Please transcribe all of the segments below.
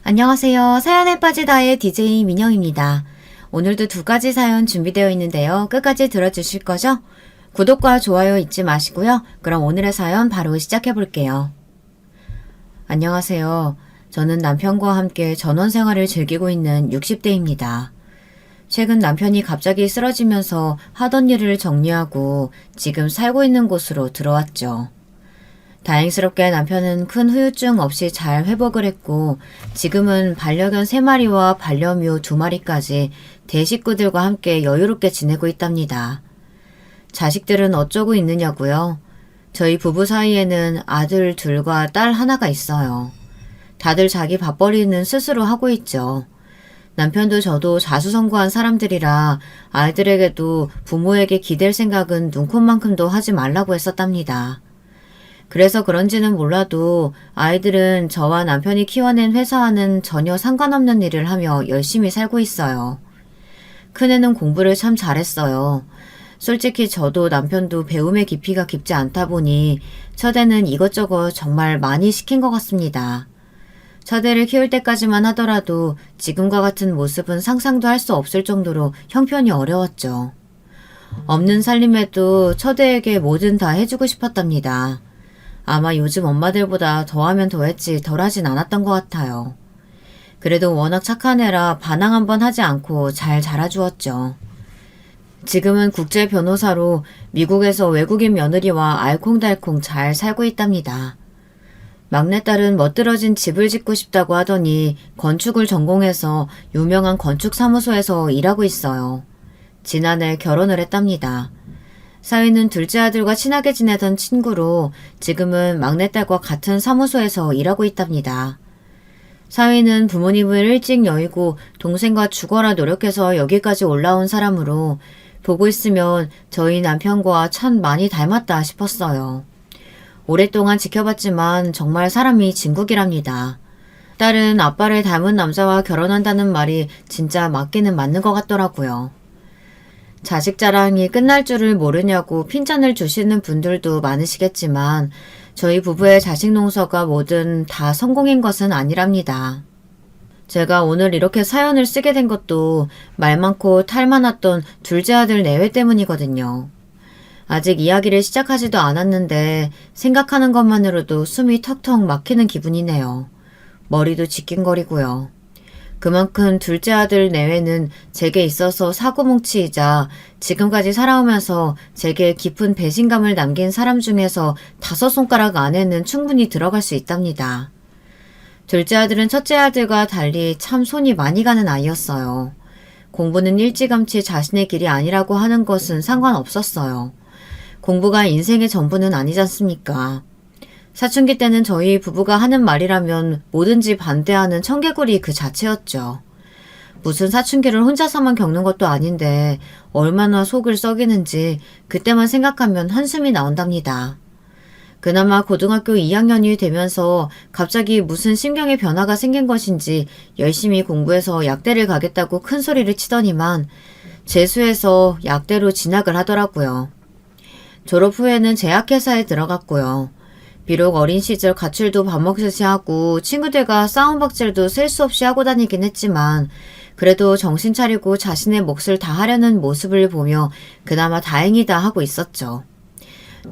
안녕하세요. 사연에 빠지다의 DJ 민영입니다. 오늘도 두 가지 사연 준비되어 있는데요. 끝까지 들어주실 거죠? 구독과 좋아요 잊지 마시고요. 그럼 오늘의 사연 바로 시작해 볼게요. 안녕하세요. 저는 남편과 함께 전원 생활을 즐기고 있는 60대입니다. 최근 남편이 갑자기 쓰러지면서 하던 일을 정리하고 지금 살고 있는 곳으로 들어왔죠. 다행스럽게 남편은 큰 후유증 없이 잘 회복을 했고 지금은 반려견 3마리와 반려묘 2마리까지 대식구들과 함께 여유롭게 지내고 있답니다. 자식들은 어쩌고 있느냐고요? 저희 부부 사이에는 아들 둘과 딸 하나가 있어요. 다들 자기 밥벌이는 스스로 하고 있죠. 남편도 저도 자수성가한 사람들이라 아이들에게도 부모에게 기댈 생각은 눈콧만큼도 하지 말라고 했었답니다. 그래서 그런지는 몰라도 아이들은 저와 남편이 키워낸 회사와는 전혀 상관없는 일을 하며 열심히 살고 있어요. 큰애는 공부를 참 잘했어요. 솔직히 저도 남편도 배움의 깊이가 깊지 않다 보니 첫애는 이것저것 정말 많이 시킨 것 같습니다. 첫애를 키울 때까지만 하더라도 지금과 같은 모습은 상상도 할 수 없을 정도로 형편이 어려웠죠. 없는 살림에도 첫애에게 뭐든 다 해주고 싶었답니다. 아마 요즘 엄마들보다 더하면 더했지 덜하진 않았던 것 같아요. 그래도 워낙 착한 애라 반항 한번 하지 않고 잘 자라주었죠. 지금은 국제 변호사로 미국에서 외국인 며느리와 알콩달콩 잘 살고 있답니다. 막내딸은 멋들어진 집을 짓고 싶다고 하더니 건축을 전공해서 유명한 건축사무소에서 일하고 있어요. 지난해 결혼을 했답니다. 사위는 둘째 아들과 친하게 지내던 친구로 지금은 막내딸과 같은 사무소에서 일하고 있답니다. 사위는 부모님을 일찍 여의고 동생과 죽어라 노력해서 여기까지 올라온 사람으로 보고 있으면 저희 남편과 참 많이 닮았다 싶었어요. 오랫동안 지켜봤지만 정말 사람이 진국이랍니다. 딸은 아빠를 닮은 남자와 결혼한다는 말이 진짜 맞기는 맞는 것 같더라고요. 자식 자랑이 끝날 줄을 모르냐고 핀잔을 주시는 분들도 많으시겠지만 저희 부부의 자식 농사가 뭐든 다 성공인 것은 아니랍니다. 제가 오늘 이렇게 사연을 쓰게 된 것도 말 많고 탈 많았던 둘째 아들 내외 때문이거든요. 아직 이야기를 시작하지도 않았는데 생각하는 것만으로도 숨이 턱턱 막히는 기분이네요. 머리도 지끈거리고요. 그만큼 둘째 아들 내외는 제게 있어서 사고뭉치이자 지금까지 살아오면서 제게 깊은 배신감을 남긴 사람 중에서 5손가락 안에는 충분히 들어갈 수 있답니다. 둘째 아들은 첫째 아들과 달리 참 손이 많이 가는 아이였어요. 공부는 일찌감치 자신의 길이 아니라고 하는 것은 상관없었어요. 공부가 인생의 전부는 아니지 않습니까? 사춘기 때는 저희 부부가 하는 말이라면 뭐든지 반대하는 청개구리 그 자체였죠. 무슨 사춘기를 혼자서만 겪는 것도 아닌데 얼마나 속을 썩이는지 그때만 생각하면 한숨이 나온답니다. 그나마 고등학교 2학년이 되면서 갑자기 무슨 심경의 변화가 생긴 것인지 열심히 공부해서 약대를 가겠다고 큰 소리를 치더니만 재수해서 약대로 진학을 하더라고요. 졸업 후에는 제약회사에 들어갔고요. 비록 어린 시절 가출도 밥 먹듯이 하고 친구들과 싸움박질도 셀 수 없이 하고 다니긴 했지만 그래도 정신 차리고 자신의 몫을 다하려는 모습을 보며 그나마 다행이다 하고 있었죠.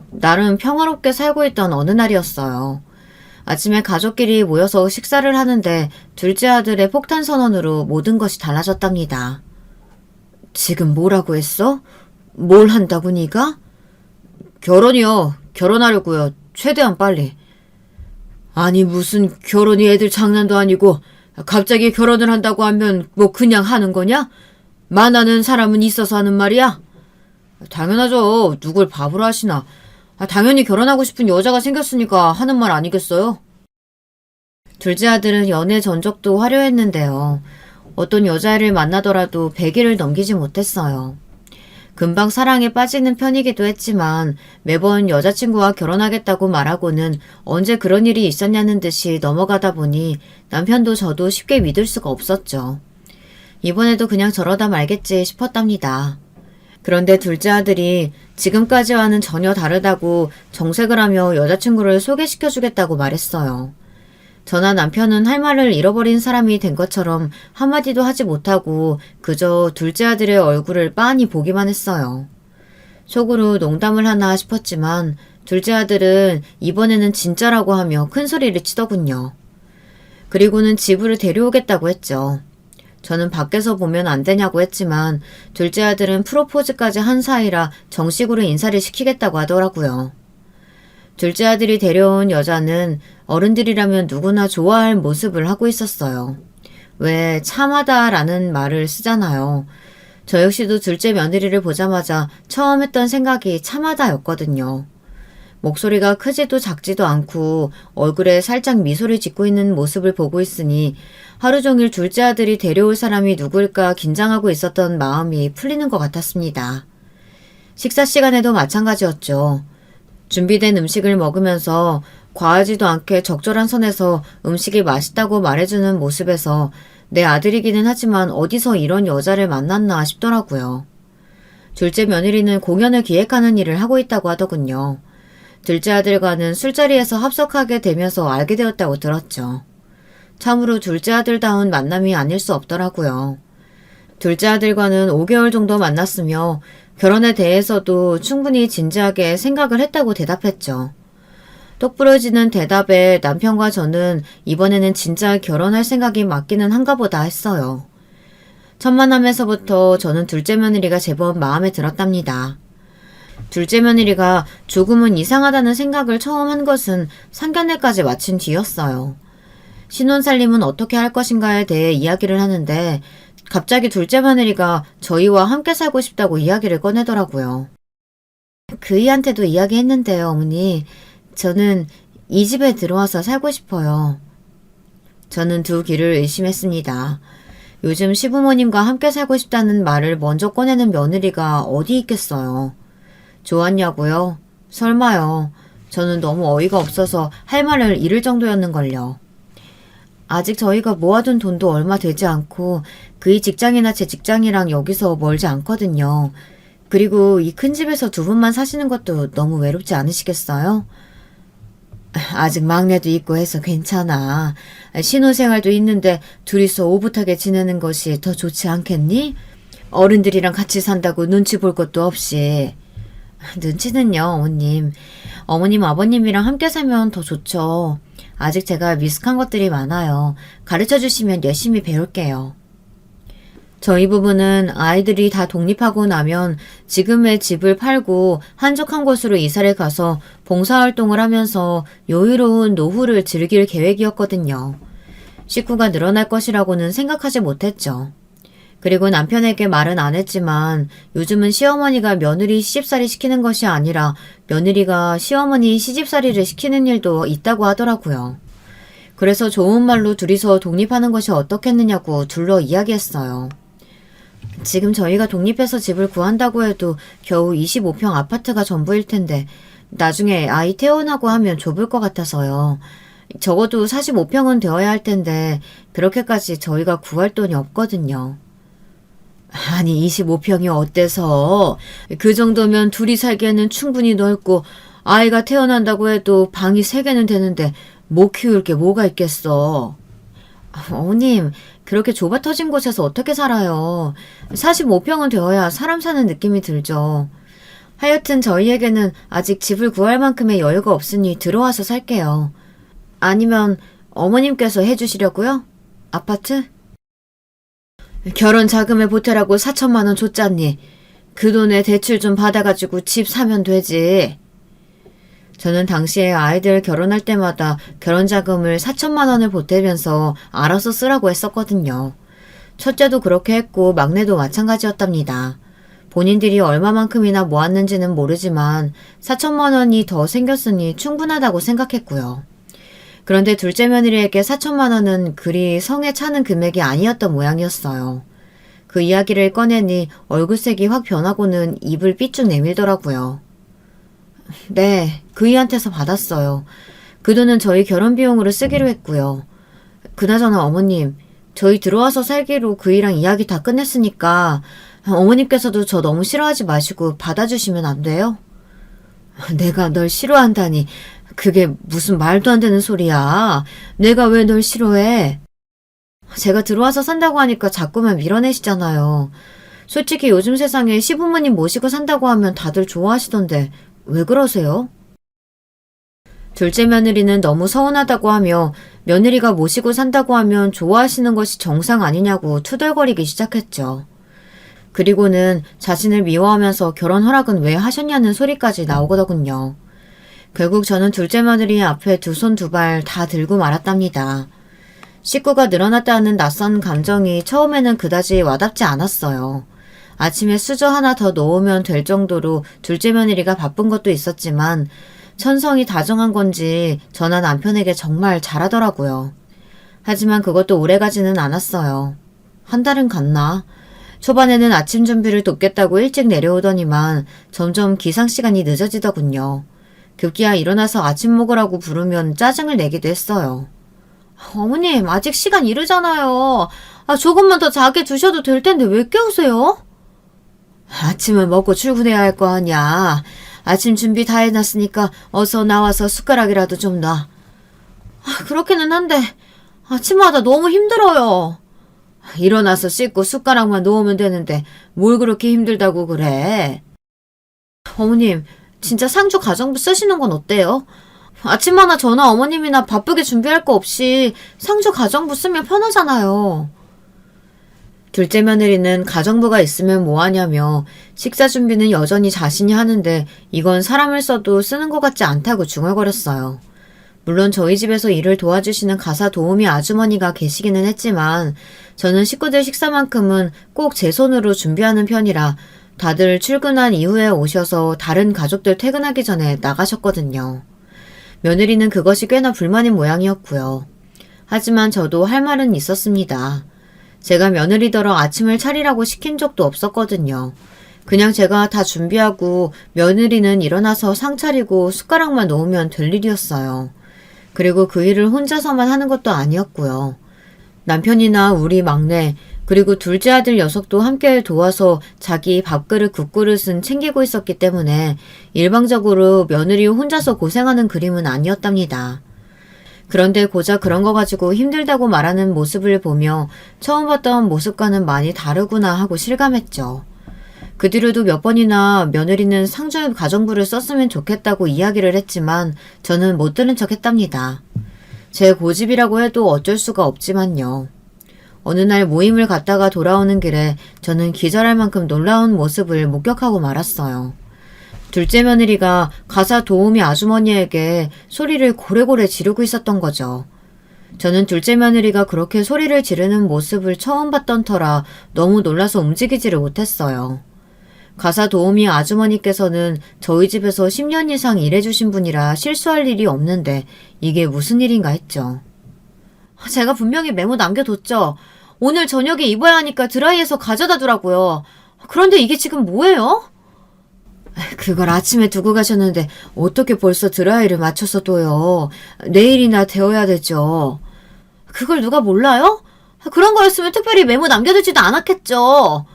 나름 평화롭게 살고 있던 어느 날이었어요. 아침에 가족끼리 모여서 식사를 하는데 둘째 아들의 폭탄 선언으로 모든 것이 달라졌답니다. 지금 뭐라고 했어? 뭘 한다고 네가? 결혼이요. 결혼하려고요. 최대한 빨리. 아니 무슨 결혼이 애들 장난도 아니고 갑자기 결혼을 한다고 하면 뭐 그냥 하는 거냐? 만나는 사람은 있어서 하는 말이야? 당연하죠. 누굴 바보로 하시나. 당연히 결혼하고 싶은 여자가 생겼으니까 하는 말 아니겠어요? 둘째 아들은 연애 전적도 화려했는데요. 어떤 여자애를 만나더라도 100일을 넘기지 못했어요. 금방 사랑에 빠지는 편이기도 했지만 매번 여자친구와 결혼하겠다고 말하고는 언제 그런 일이 있었냐는 듯이 넘어가다 보니 남편도 저도 쉽게 믿을 수가 없었죠. 이번에도 그냥 저러다 말겠지 싶었답니다. 그런데 둘째 아들이 지금까지와는 전혀 다르다고 정색을 하며 여자친구를 소개시켜주겠다고 말했어요. 저나 남편은 할 말을 잃어버린 사람이 된 것처럼 한마디도 하지 못하고 그저 둘째 아들의 얼굴을 빤히 보기만 했어요. 속으로 농담을 하나 싶었지만 둘째 아들은 이번에는 진짜라고 하며 큰 소리를 치더군요. 그리고는 집으로 데려오겠다고 했죠. 저는 밖에서 보면 안 되냐고 했지만 둘째 아들은 프로포즈까지 한 사이라 정식으로 인사를 시키겠다고 하더라고요. 둘째 아들이 데려온 여자는 어른들이라면 누구나 좋아할 모습을 하고 있었어요. 왜 참하다라는 말을 쓰잖아요. 저 역시도 둘째 며느리를 보자마자 처음 했던 생각이 참하다였거든요. 목소리가 크지도 작지도 않고 얼굴에 살짝 미소를 짓고 있는 모습을 보고 있으니 하루 종일 둘째 아들이 데려올 사람이 누굴까 긴장하고 있었던 마음이 풀리는 것 같았습니다. 식사 시간에도 마찬가지였죠. 준비된 음식을 먹으면서 과하지도 않게 적절한 선에서 음식이 맛있다고 말해주는 모습에서 내 아들이기는 하지만 어디서 이런 여자를 만났나 싶더라고요. 둘째 며느리는 공연을 기획하는 일을 하고 있다고 하더군요. 둘째 아들과는 술자리에서 합석하게 되면서 알게 되었다고 들었죠. 참으로 둘째 아들다운 만남이 아닐 수 없더라고요. 둘째 아들과는 5개월 정도 만났으며 결혼에 대해서도 충분히 진지하게 생각을 했다고 대답했죠. 똑부러지는 대답에 남편과 저는 이번에는 진짜 결혼할 생각이 맞기는 한가 보다 했어요. 첫 만남에서부터 저는 둘째 며느리가 제법 마음에 들었답니다. 둘째 며느리가 조금은 이상하다는 생각을 처음 한 것은 상견례까지 마친 뒤였어요. 신혼살림은 어떻게 할 것인가에 대해 이야기를 하는데 갑자기 둘째 며느리가 저희와 함께 살고 싶다고 이야기를 꺼내더라고요. 그이한테도 이야기했는데요, 어머니. 저는 이 집에 들어와서 살고 싶어요. 저는 두 귀를 의심했습니다. 요즘 시부모님과 함께 살고 싶다는 말을 먼저 꺼내는 며느리가 어디 있겠어요. 좋았냐고요? 설마요. 저는 너무 어이가 없어서 할 말을 잃을 정도였는걸요. 아직 저희가 모아둔 돈도 얼마 되지 않고 그의 직장이나 제 직장이랑 여기서 멀지 않거든요. 그리고 이 큰 집에서 두 분만 사시는 것도 너무 외롭지 않으시겠어요? 아직 막내도 있고 해서 괜찮아. 신혼생활도 있는데 둘이서 오붓하게 지내는 것이 더 좋지 않겠니? 어른들이랑 같이 산다고 눈치 볼 것도 없이. 눈치는요, 어머님. 어머님, 아버님이랑 함께 살면 더 좋죠. 아직 제가 미숙한 것들이 많아요. 가르쳐 주시면 열심히 배울게요. 저희 부부는 아이들이 다 독립하고 나면 지금의 집을 팔고 한적한 곳으로 이사를 가서 봉사활동을 하면서 여유로운 노후를 즐길 계획이었거든요. 식구가 늘어날 것이라고는 생각하지 못했죠. 그리고 남편에게 말은 안 했지만 요즘은 시어머니가 며느리 시집살이 시키는 것이 아니라 며느리가 시어머니 시집살이를 시키는 일도 있다고 하더라고요. 그래서 좋은 말로 둘이서 독립하는 것이 어떻겠느냐고 둘러 이야기했어요. 지금 저희가 독립해서 집을 구한다고 해도 겨우 25평 아파트가 전부일 텐데 나중에 아이 태어나고 하면 좁을 것 같아서요. 적어도 45평은 되어야 할 텐데 그렇게까지 저희가 구할 돈이 없거든요. 아니 25평이 어때서? 그 정도면 둘이 살기에는 충분히 넓고 아이가 태어난다고 해도 방이 3개는 되는데 못 키울 게 뭐가 있겠어. 어머님 그렇게 좁아 터진 곳에서 어떻게 살아요. 45평은 되어야 사람 사는 느낌이 들죠. 하여튼 저희에게는 아직 집을 구할 만큼의 여유가 없으니 들어와서 살게요. 아니면 어머님께서 해주시려고요? 아파트? 결혼 자금을 보태라고 4천만 원 줬잖니. 그 돈에 대출 좀 받아가지고 집 사면 되지. 저는 당시에 아이들 결혼할 때마다 결혼 자금을 4천만 원을 보태면서 알아서 쓰라고 했었거든요. 첫째도 그렇게 했고 막내도 마찬가지였답니다. 본인들이 얼마만큼이나 모았는지는 모르지만 4천만 원이 더 생겼으니 충분하다고 생각했고요. 그런데 둘째 며느리에게 4천만 원은 그리 성에 차는 금액이 아니었던 모양이었어요. 그 이야기를 꺼내니 얼굴색이 확 변하고는 입을 삐쭉 내밀더라고요. 네, 그이한테서 받았어요. 그 돈은 저희 결혼 비용으로 쓰기로 했고요. 그나저나 어머님, 저희 들어와서 살기로 그이랑 이야기 다 끝냈으니까 어머님께서도 저 너무 싫어하지 마시고 받아주시면 안 돼요? 내가 널 싫어한다니 그게 무슨 말도 안 되는 소리야. 내가 왜 널 싫어해? 제가 들어와서 산다고 하니까 자꾸만 밀어내시잖아요. 솔직히 요즘 세상에 시부모님 모시고 산다고 하면 다들 좋아하시던데 왜 그러세요? 둘째 며느리는 너무 서운하다고 하며 며느리가 모시고 산다고 하면 좋아하시는 것이 정상 아니냐고 투덜거리기 시작했죠. 그리고는 자신을 미워하면서 결혼 허락은 왜 하셨냐는 소리까지 나오거든요. 결국 저는 둘째 며느리 앞에 두 손 두 발 다 들고 말았답니다. 식구가 늘어났다는 낯선 감정이 처음에는 그다지 와닿지 않았어요. 아침에 수저 하나 더 놓으면 될 정도로 둘째 며느리가 바쁜 것도 있었지만 천성이 다정한 건지 저나 남편에게 정말 잘하더라고요. 하지만 그것도 오래가지는 않았어요. 한 달은 갔나? 초반에는 아침 준비를 돕겠다고 일찍 내려오더니만 점점 기상시간이 늦어지더군요. 급기야 일어나서 아침 먹으라고 부르면 짜증을 내기도 했어요. 어머님, 아직 시간 이르잖아요. 조금만 더 자게 두셔도 될 텐데 왜 깨우세요? 아침을 먹고 출근해야 할 거 아니야. 아침 준비 다 해놨으니까 어서 나와서 숟가락이라도 좀 놔. 그렇기는 한데 아침마다 너무 힘들어요. 일어나서 씻고 숟가락만 놓으면 되는데 뭘 그렇게 힘들다고 그래? 어머님, 진짜 상주 가정부 쓰시는 건 어때요? 아침마다 저나 어머님이나 바쁘게 준비할 거 없이 상주 가정부 쓰면 편하잖아요. 둘째 며느리는 가정부가 있으면 뭐하냐며 식사 준비는 여전히 자신이 하는데 이건 사람을 써도 쓰는 것 같지 않다고 중얼거렸어요. 물론 저희 집에서 일을 도와주시는 가사 도우미 아주머니가 계시기는 했지만 저는 식구들 식사만큼은 꼭 제 손으로 준비하는 편이라 다들 출근한 이후에 오셔서 다른 가족들 퇴근하기 전에 나가셨거든요. 며느리는 그것이 꽤나 불만인 모양이었고요. 하지만 저도 할 말은 있었습니다. 제가 며느리더러 아침을 차리라고 시킨 적도 없었거든요. 그냥 제가 다 준비하고 며느리는 일어나서 상 차리고 숟가락만 놓으면 될 일이었어요. 그리고 그 일을 혼자서만 하는 것도 아니었고요. 남편이나 우리 막내 그리고 둘째 아들 녀석도 함께 도와서 자기 밥그릇 국그릇은 챙기고 있었기 때문에 일방적으로 며느리 혼자서 고생하는 그림은 아니었답니다. 그런데 고작 그런 거 가지고 힘들다고 말하는 모습을 보며 처음 봤던 모습과는 많이 다르구나 하고 실감했죠. 그 뒤로도 몇 번이나 며느리는 상주 가정부를 썼으면 좋겠다고 이야기를 했지만 저는 못 들은 척 했답니다. 제 고집이라고 해도 어쩔 수가 없지만요. 어느 날 모임을 갔다가 돌아오는 길에 저는 기절할 만큼 놀라운 모습을 목격하고 말았어요. 둘째 며느리가 가사 도우미 아주머니에게 소리를 고래고래 지르고 있었던 거죠. 저는 둘째 며느리가 그렇게 소리를 지르는 모습을 처음 봤던 터라 너무 놀라서 움직이지를 못했어요. 가사 도우미 아주머니께서는 저희 집에서 10년 이상 일해주신 분이라 실수할 일이 없는데 이게 무슨 일인가 했죠. 제가 분명히 메모 남겨뒀죠. 오늘 저녁에 입어야 하니까 드라이해서 가져다 두라고요. 그런데 이게 지금 뭐예요? 그걸 아침에 두고 가셨는데 어떻게 벌써 드라이를 맞춰서 둬요. 내일이나 되어야 되죠. 그걸 누가 몰라요? 그런 거였으면 특별히 메모 남겨두지도 않았겠죠.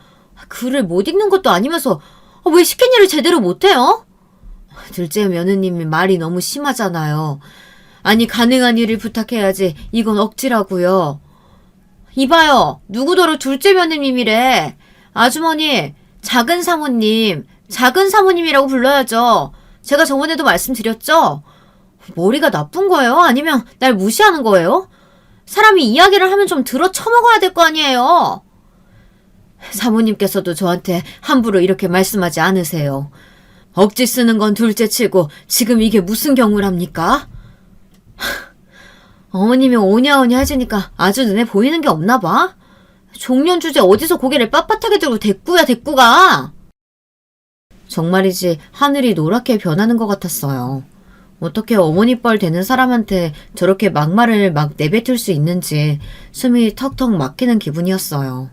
글을 못 읽는 것도 아니면서 왜 시킨 일을 제대로 못해요? 둘째 며느님이 말이 너무 심하잖아요. 아니 가능한 일을 부탁해야지 이건 억지라고요. 이봐요. 누구더러 둘째 며느님이래. 아주머니 작은 사모님이라고 불러야죠. 제가 저번에도 말씀드렸죠? 머리가 나쁜 거예요? 아니면 날 무시하는 거예요? 사람이 이야기를 하면 좀 들어 쳐먹어야 될 거 아니에요? 사모님께서도 저한테 함부로 이렇게 말씀하지 않으세요. 억지 쓰는 건 둘째치고 지금 이게 무슨 경우랍니까? 어머님이 오냐오냐 해주니까 아주 눈에 보이는 게 없나 봐. 종년 주제 어디서 고개를 빳빳하게 들고 대꾸가. 정말이지 하늘이 노랗게 변하는 것 같았어요. 어떻게 어머니 뻘 되는 사람한테 저렇게 막말을 막 내뱉을 수 있는지 숨이 턱턱 막히는 기분이었어요.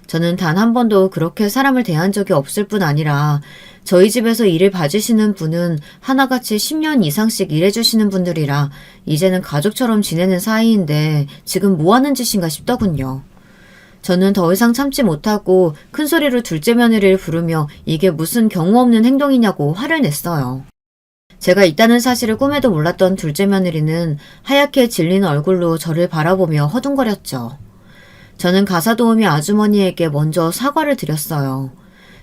저는 단 한 번도 그렇게 사람을 대한 적이 없을 뿐 아니라 저희 집에서 일을 봐주시는 분은 하나같이 10년 이상씩 일해주시는 분들이라 이제는 가족처럼 지내는 사이인데 지금 뭐하는 짓인가 싶더군요. 저는 더 이상 참지 못하고 큰 소리로 둘째 며느리를 부르며 이게 무슨 경우 없는 행동이냐고 화를 냈어요. 제가 있다는 사실을 꿈에도 몰랐던 둘째 며느리는 하얗게 질린 얼굴로 저를 바라보며 허둥거렸죠. 저는 가사도우미 아주머니에게 먼저 사과를 드렸어요.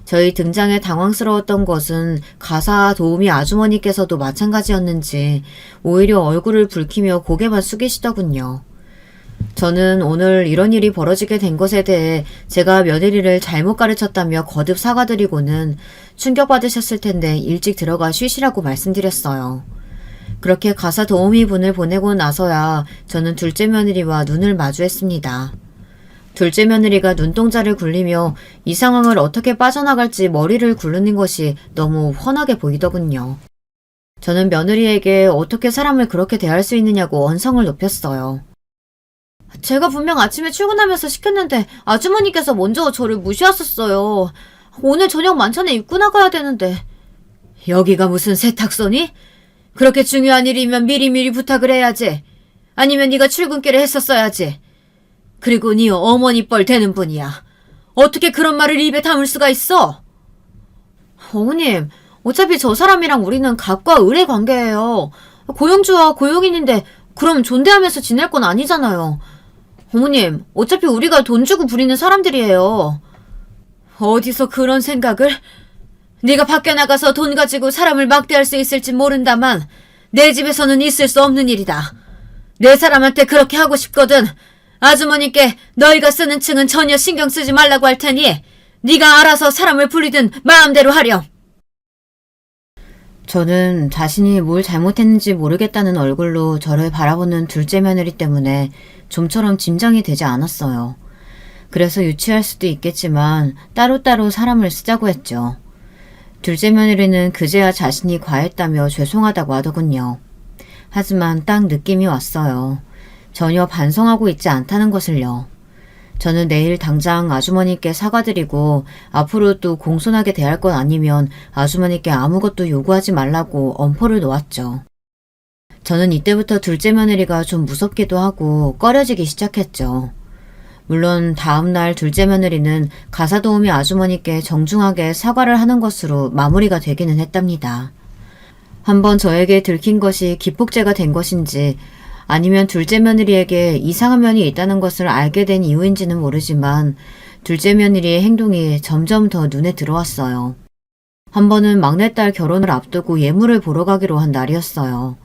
저희 등장에 당황스러웠던 것은 가사도우미 아주머니께서도 마찬가지였는지 오히려 얼굴을 붉히며 고개만 숙이시더군요. 저는 오늘 이런 일이 벌어지게 된 것에 대해 제가 며느리를 잘못 가르쳤다며 거듭 사과드리고는 충격받으셨을 텐데 일찍 들어가 쉬시라고 말씀드렸어요. 그렇게 가사 도우미 분을 보내고 나서야 저는 둘째 며느리와 눈을 마주했습니다. 둘째 며느리가 눈동자를 굴리며 이 상황을 어떻게 빠져나갈지 머리를 굴르는 것이 너무 훤하게 보이더군요. 저는 며느리에게 어떻게 사람을 그렇게 대할 수 있느냐고 언성을 높였어요. 제가 분명 아침에 출근하면서 시켰는데 아주머니께서 먼저 저를 무시하셨어요. 오늘 저녁 만찬에 입고 나가야 되는데. 여기가 무슨 세탁소니? 그렇게 중요한 일이면 미리미리 부탁을 해야지. 아니면 네가 출근길에 했었어야지. 그리고 네 어머니 뻘 되는 분이야. 어떻게 그런 말을 입에 담을 수가 있어? 어머님, 어차피 저 사람이랑 우리는 갑과 을의 관계예요. 고용주와 고용인인데 그럼 존대하면서 지낼 건 아니잖아요. 어머님, 어차피 우리가 돈 주고 부리는 사람들이에요. 어디서 그런 생각을? 네가 밖에 나가서 돈 가지고 사람을 막대할 수 있을지 모른다만 내 집에서는 있을 수 없는 일이다. 내 사람한테 그렇게 하고 싶거든. 아주머니께 너희가 쓰는 층은 전혀 신경 쓰지 말라고 할 테니 네가 알아서 사람을 부리든 마음대로 하렴. 저는 자신이 뭘 잘못했는지 모르겠다는 얼굴로 저를 바라보는 둘째 며느리 때문에 좀처럼 짐작이 되지 않았어요. 그래서 유치할 수도 있겠지만 따로따로 사람을 쓰자고 했죠. 둘째 며느리는 그제야 자신이 과했다며 죄송하다고 하더군요. 하지만 딱 느낌이 왔어요. 전혀 반성하고 있지 않다는 것을요. 저는 내일 당장 아주머니께 사과드리고 앞으로도 공손하게 대할 것 아니면 아주머니께 아무것도 요구하지 말라고 엄포를 놓았죠. 저는 이때부터 둘째 며느리가 좀 무섭기도 하고 꺼려지기 시작했죠. 물론 다음날 둘째 며느리는 가사도우미 아주머니께 정중하게 사과를 하는 것으로 마무리가 되기는 했답니다. 한번 저에게 들킨 것이 기폭제가 된 것인지 아니면 둘째 며느리에게 이상한 면이 있다는 것을 알게 된 이유인지는 모르지만 둘째 며느리의 행동이 점점 더 눈에 들어왔어요. 한 번은 막내딸 결혼을 앞두고 예물을 보러 가기로 한 날이었어요.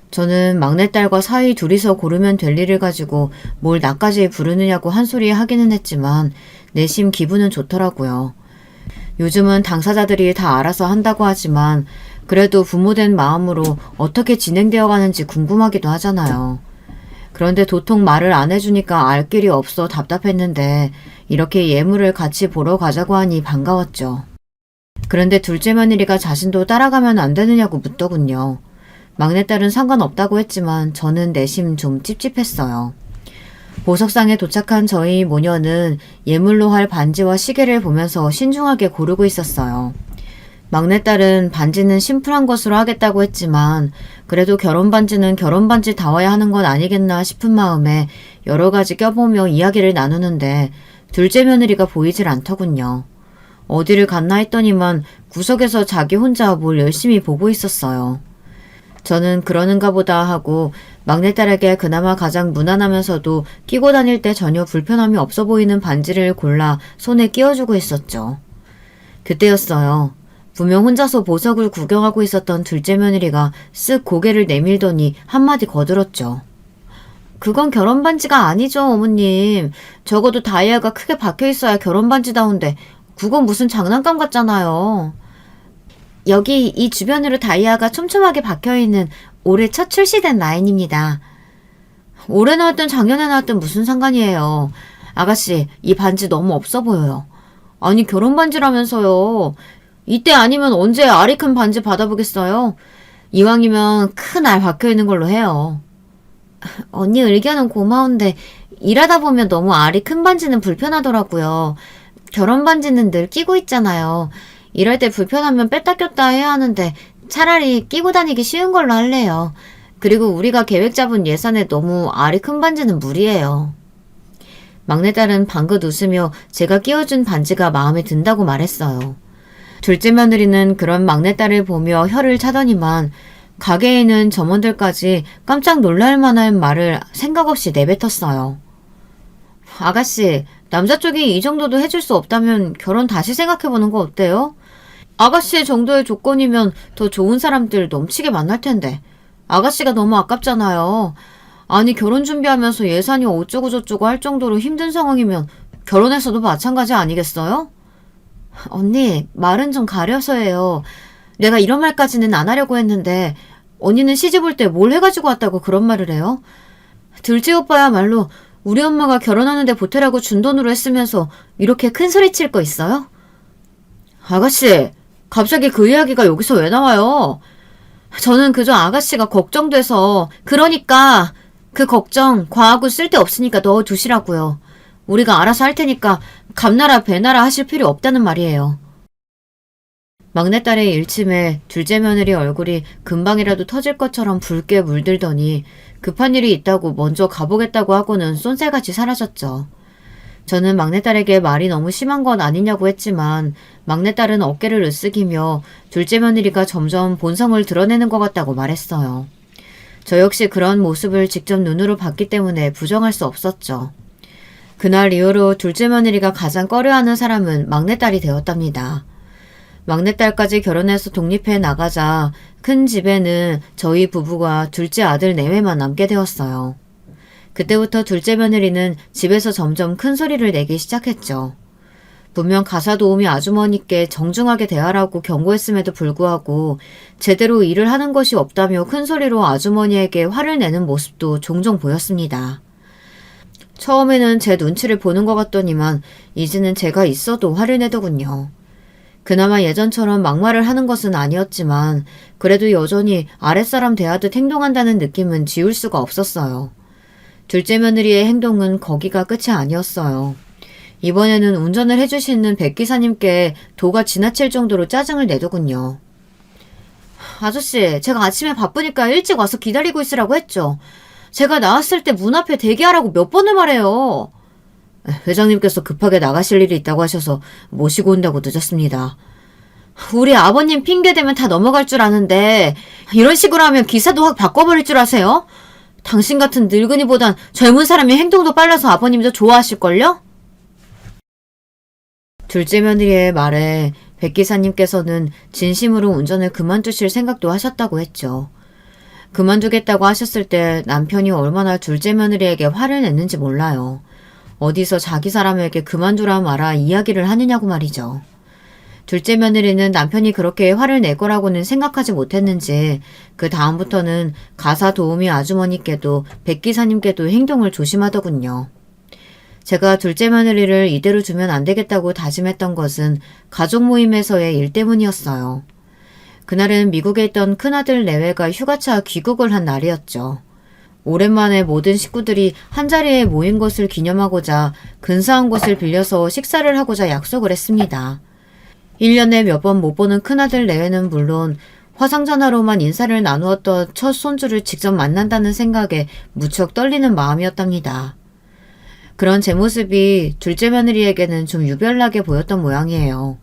저는 막내딸과 사위 둘이서 고르면 될 일을 가지고 뭘 나까지 부르느냐고 한 소리 하기는 했지만 내심 기분은 좋더라고요. 요즘은 당사자들이 다 알아서 한다고 하지만 그래도 부모된 마음으로 어떻게 진행되어 가는지 궁금하기도 하잖아요. 그런데 도통 말을 안 해주니까 알 길이 없어 답답했는데 이렇게 예물을 같이 보러 가자고 하니 반가웠죠. 그런데 둘째 며느리가 자신도 따라가면 안 되느냐고 묻더군요. 막내딸은 상관없다고 했지만 저는 내심 좀 찝찝했어요. 보석상에 도착한 저희 모녀는 예물로 할 반지와 시계를 보면서 신중하게 고르고 있었어요. 막내딸은 반지는 심플한 것으로 하겠다고 했지만 그래도 결혼반지는 결혼반지다워야 하는 건 아니겠나 싶은 마음에 여러 가지 껴보며 이야기를 나누는데 둘째 며느리가 보이질 않더군요. 어디를 갔나 했더니만 구석에서 자기 혼자 뭘 열심히 보고 있었어요. 저는 그러는가 보다 하고 막내딸에게 그나마 가장 무난하면서도 끼고 다닐 때 전혀 불편함이 없어 보이는 반지를 골라 손에 끼워주고 있었죠. 그때였어요. 분명 혼자서 보석을 구경하고 있었던 둘째 며느리가 쓱 고개를 내밀더니 한마디 거들었죠. 그건 결혼반지가 아니죠, 어머님. 적어도 다이아가 크게 박혀있어야 결혼반지다운데 그건 무슨 장난감 같잖아요. 여기 이 주변으로 다이아가 촘촘하게 박혀있는 올해 첫 출시된 라인입니다. 올해 나왔든 작년에 나왔든 무슨 상관이에요. 아가씨, 이 반지 너무 없어 보여요. 아니 결혼반지라면서요. 이때 아니면 언제 알이 큰 반지 받아보겠어요? 이왕이면 큰 알 박혀있는 걸로 해요. 언니 의견은 고마운데 일하다 보면 너무 알이 큰 반지는 불편하더라고요. 결혼 반지는 늘 끼고 있잖아요. 이럴 때 불편하면 뺐다 꼈다 해야 하는데 차라리 끼고 다니기 쉬운 걸로 할래요. 그리고 우리가 계획 잡은 예산에 너무 알이 큰 반지는 무리예요. 막내딸은 방긋 웃으며 제가 끼워준 반지가 마음에 든다고 말했어요. 둘째 며느리는 그런 막내딸을 보며 혀를 차더니만 가게에 있는 점원들까지 깜짝 놀랄 만한 말을 생각 없이 내뱉었어요. 아가씨, 남자 쪽이 이 정도도 해줄 수 없다면 결혼 다시 생각해보는 거 어때요? 아가씨 정도의 조건이면 더 좋은 사람들 넘치게 만날 텐데. 아가씨가 너무 아깝잖아요. 아니, 결혼 준비하면서 예산이 어쩌고저쩌고 할 정도로 힘든 상황이면 결혼해서도 마찬가지 아니겠어요? 언니, 말은 좀 가려서 해요. 내가 이런 말까지는 안 하려고 했는데 언니는 시집 올 때 뭘 해가지고 왔다고 그런 말을 해요? 둘째 오빠야말로 우리 엄마가 결혼하는데 보태라고 준 돈으로 했으면서 이렇게 큰 소리 칠 거 있어요? 아가씨, 갑자기 그 이야기가 여기서 왜 나와요? 저는 그저 아가씨가 걱정돼서. 그러니까 그 걱정 과하고 쓸데없으니까 넣어두시라고요. 우리가 알아서 할 테니까 감나라 배나라 하실 필요 없다는 말이에요. 막내딸의 일침에 둘째 며느리 얼굴이 금방이라도 터질 것처럼 붉게 물들더니 급한 일이 있다고 먼저 가보겠다고 하고는 쏜살같이 사라졌죠. 저는 막내딸에게 말이 너무 심한 건 아니냐고 했지만 막내딸은 어깨를 으쓱이며 둘째 며느리가 점점 본성을 드러내는 것 같다고 말했어요. 저 역시 그런 모습을 직접 눈으로 봤기 때문에 부정할 수 없었죠. 그날 이후로 둘째 며느리가 가장 꺼려하는 사람은 막내딸이 되었답니다. 막내딸까지 결혼해서 독립해 나가자 큰 집에는 저희 부부가 둘째 아들 내외만 남게 되었어요. 그때부터 둘째 며느리는 집에서 점점 큰 소리를 내기 시작했죠. 분명 가사 도우미 아주머니께 정중하게 대하라고 경고했음에도 불구하고 제대로 일을 하는 것이 없다며 큰 소리로 아주머니에게 화를 내는 모습도 종종 보였습니다. 처음에는 제 눈치를 보는 것 같더니만 이제는 제가 있어도 화를 내더군요. 그나마 예전처럼 막말을 하는 것은 아니었지만 그래도 여전히 아랫사람 대하듯 행동한다는 느낌은 지울 수가 없었어요. 둘째 며느리의 행동은 거기가 끝이 아니었어요. 이번에는 운전을 해주시는 백 기사님께 도가 지나칠 정도로 짜증을 내더군요. 아저씨, 제가 아침에 바쁘니까 일찍 와서 기다리고 있으라고 했죠. 제가 나왔을 때 문 앞에 대기하라고 몇 번을 말해요. 회장님께서 급하게 나가실 일이 있다고 하셔서 모시고 온다고 늦었습니다. 우리 아버님 핑계대면 다 넘어갈 줄 아는데 이런 식으로 하면 기사도 확 바꿔버릴 줄 아세요? 당신 같은 늙은이보단 젊은 사람이 행동도 빨라서 아버님도 좋아하실걸요? 둘째 며느리의 말에 백 기사님께서는 진심으로 운전을 그만두실 생각도 하셨다고 했죠. 그만두겠다고 하셨을 때 남편이 얼마나 둘째 며느리에게 화를 냈는지 몰라요. 어디서 자기 사람에게 그만두라 마라 이야기를 하느냐고 말이죠. 둘째 며느리는 남편이 그렇게 화를 낼 거라고는 생각하지 못했는지 그 다음부터는 가사 도우미 아주머니께도 백 기사님께도 행동을 조심하더군요. 제가 둘째 며느리를 이대로 두면 안 되겠다고 다짐했던 것은 가족 모임에서의 일 때문이었어요. 그날은 미국에 있던 큰아들 내외가 휴가차 귀국을 한 날이었죠. 오랜만에 모든 식구들이 한자리에 모인 것을 기념하고자 근사한 곳을 빌려서 식사를 하고자 약속을 했습니다. 1년에 몇 번 못 보는 큰아들 내외는 물론 화상전화로만 인사를 나누었던 첫 손주를 직접 만난다는 생각에 무척 떨리는 마음이었답니다. 그런 제 모습이 둘째 며느리에게는 좀 유별나게 보였던 모양이에요.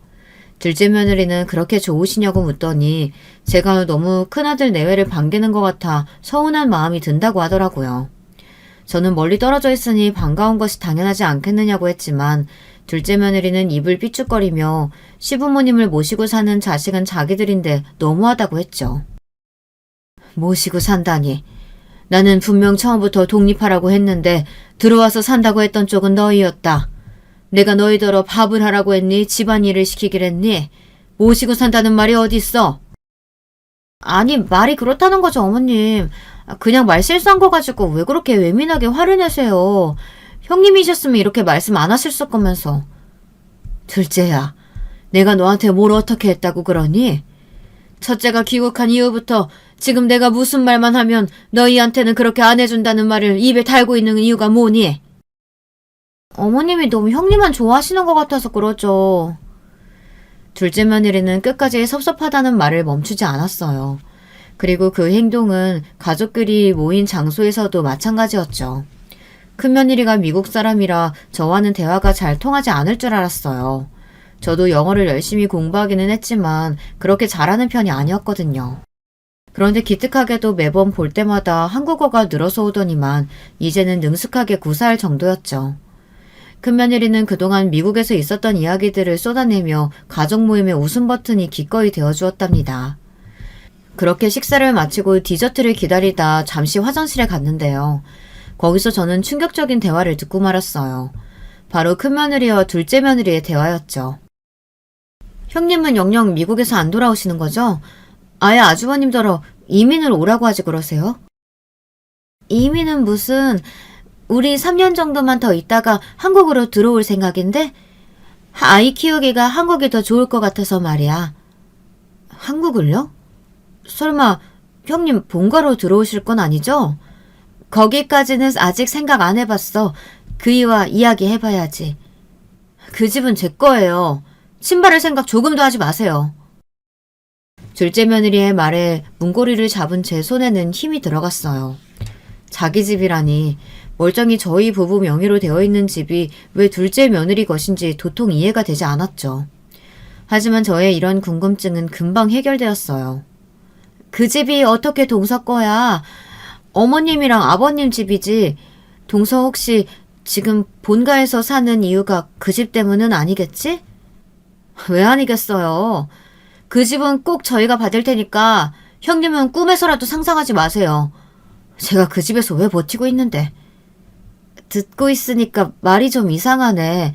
둘째 며느리는 그렇게 좋으시냐고 묻더니 제가 너무 큰아들 내외를 반기는 것 같아 서운한 마음이 든다고 하더라고요. 저는 멀리 떨어져 있으니 반가운 것이 당연하지 않겠느냐고 했지만 둘째 며느리는 입을 삐죽거리며 시부모님을 모시고 사는 자식은 자기들인데 너무하다고 했죠. 모시고 산다니. 나는 분명 처음부터 독립하라고 했는데 들어와서 산다고 했던 쪽은 너희였다. 내가 너희더러 밥을 하라고 했니? 집안일을 시키길 했니? 모시고 산다는 말이 어딨어? 아니, 말이 그렇다는 거죠, 어머님. 그냥 말 실수한 거 가지고 왜 그렇게 예민하게 화를 내세요? 형님이셨으면 이렇게 말씀 안 하셨을 거면서. 둘째야, 내가 너한테 뭘 어떻게 했다고 그러니? 첫째가 귀국한 이후부터 지금 내가 무슨 말만 하면 너희한테는 그렇게 안 해준다는 말을 입에 달고 있는 이유가 뭐니? 어머님이 너무 형님만 좋아하시는 것 같아서 그러죠. 둘째 며느리는 끝까지 섭섭하다는 말을 멈추지 않았어요. 그리고 그 행동은 가족끼리 모인 장소에서도 마찬가지였죠. 큰며느리가 미국 사람이라 저와는 대화가 잘 통하지 않을 줄 알았어요. 저도 영어를 열심히 공부하기는 했지만 그렇게 잘하는 편이 아니었거든요. 그런데 기특하게도 매번 볼 때마다 한국어가 늘어서 오더니만 이제는 능숙하게 구사할 정도였죠. 큰며느리는 그동안 미국에서 있었던 이야기들을 쏟아내며 가족 모임의 웃음 버튼이 기꺼이 되어주었답니다. 그렇게 식사를 마치고 디저트를 기다리다 잠시 화장실에 갔는데요. 거기서 저는 충격적인 대화를 듣고 말았어요. 바로 큰며느리와 둘째 며느리의 대화였죠. 형님은 영영 미국에서 안 돌아오시는 거죠? 아예 아주버님더러 이민을 오라고 하지 그러세요? 이민은 무슨, 우리 3년 정도만 더 있다가 한국으로 들어올 생각인데 아이 키우기가 한국이 더 좋을 것 같아서 말이야. 한국을요? 설마 형님 본가로 들어오실 건 아니죠? 거기까지는 아직 생각 안 해봤어. 그이와 이야기해봐야지. 그 집은 제 거예요. 신발을 생각 조금도 하지 마세요. 둘째 며느리의 말에 문고리를 잡은 제 손에는 힘이 들어갔어요. 자기 집이라니, 멀쩡히 저희 부부 명의로 되어 있는 집이 왜 둘째 며느리 것인지 도통 이해가 되지 않았죠. 하지만 저의 이런 궁금증은 금방 해결되었어요. 그 집이 어떻게 동서 거야? 어머님이랑 아버님 집이지. 동서 혹시 지금 본가에서 사는 이유가 그 집 때문은 아니겠지? 왜 아니겠어요. 그 집은 꼭 저희가 받을 테니까 형님은 꿈에서라도 상상하지 마세요. 제가 그 집에서 왜 버티고 있는데. 듣고 있으니까 말이 좀 이상하네.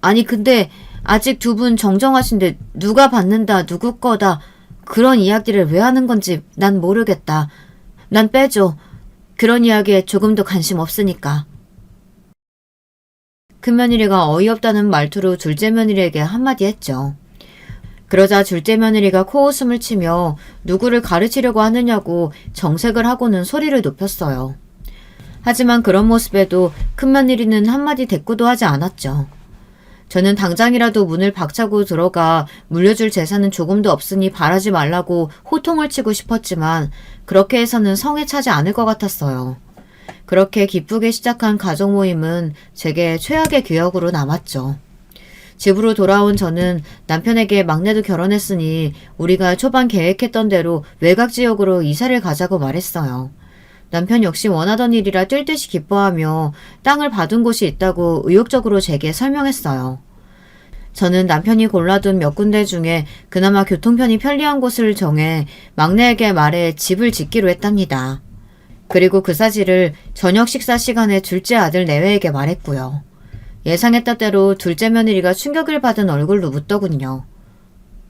아니 근데 아직 두 분 정정하신데 누가 받는다 누구 거다 그런 이야기를 왜 하는 건지 난 모르겠다. 난 빼줘. 그런 이야기에 조금도 관심 없으니까. 큰며느리가 어이없다는 말투로 둘째 며느리에게 한마디 했죠. 그러자 둘째 며느리가 코웃음을 치며 누구를 가르치려고 하느냐고 정색을 하고는 소리를 높였어요. 하지만 그런 모습에도 큰며느리는 한마디 대꾸도 하지 않았죠. 저는 당장이라도 문을 박차고 들어가 물려줄 재산은 조금도 없으니 바라지 말라고 호통을 치고 싶었지만 그렇게 해서는 성에 차지 않을 것 같았어요. 그렇게 기쁘게 시작한 가족 모임은 제게 최악의 기억으로 남았죠. 집으로 돌아온 저는 남편에게 막내도 결혼했으니 우리가 초반 계획했던 대로 외곽 지역으로 이사를 가자고 말했어요. 남편 역시 원하던 일이라 뛸 듯이 기뻐하며 땅을 받은 곳이 있다고 의욕적으로 제게 설명했어요. 저는 남편이 골라둔 몇 군데 중에 그나마 교통편이 편리한 곳을 정해 막내에게 말해 집을 짓기로 했답니다. 그리고 그 사실을 저녁 식사 시간에 둘째 아들 내외에게 말했고요. 예상했던 대로 둘째 며느리가 충격을 받은 얼굴로 묻더군요.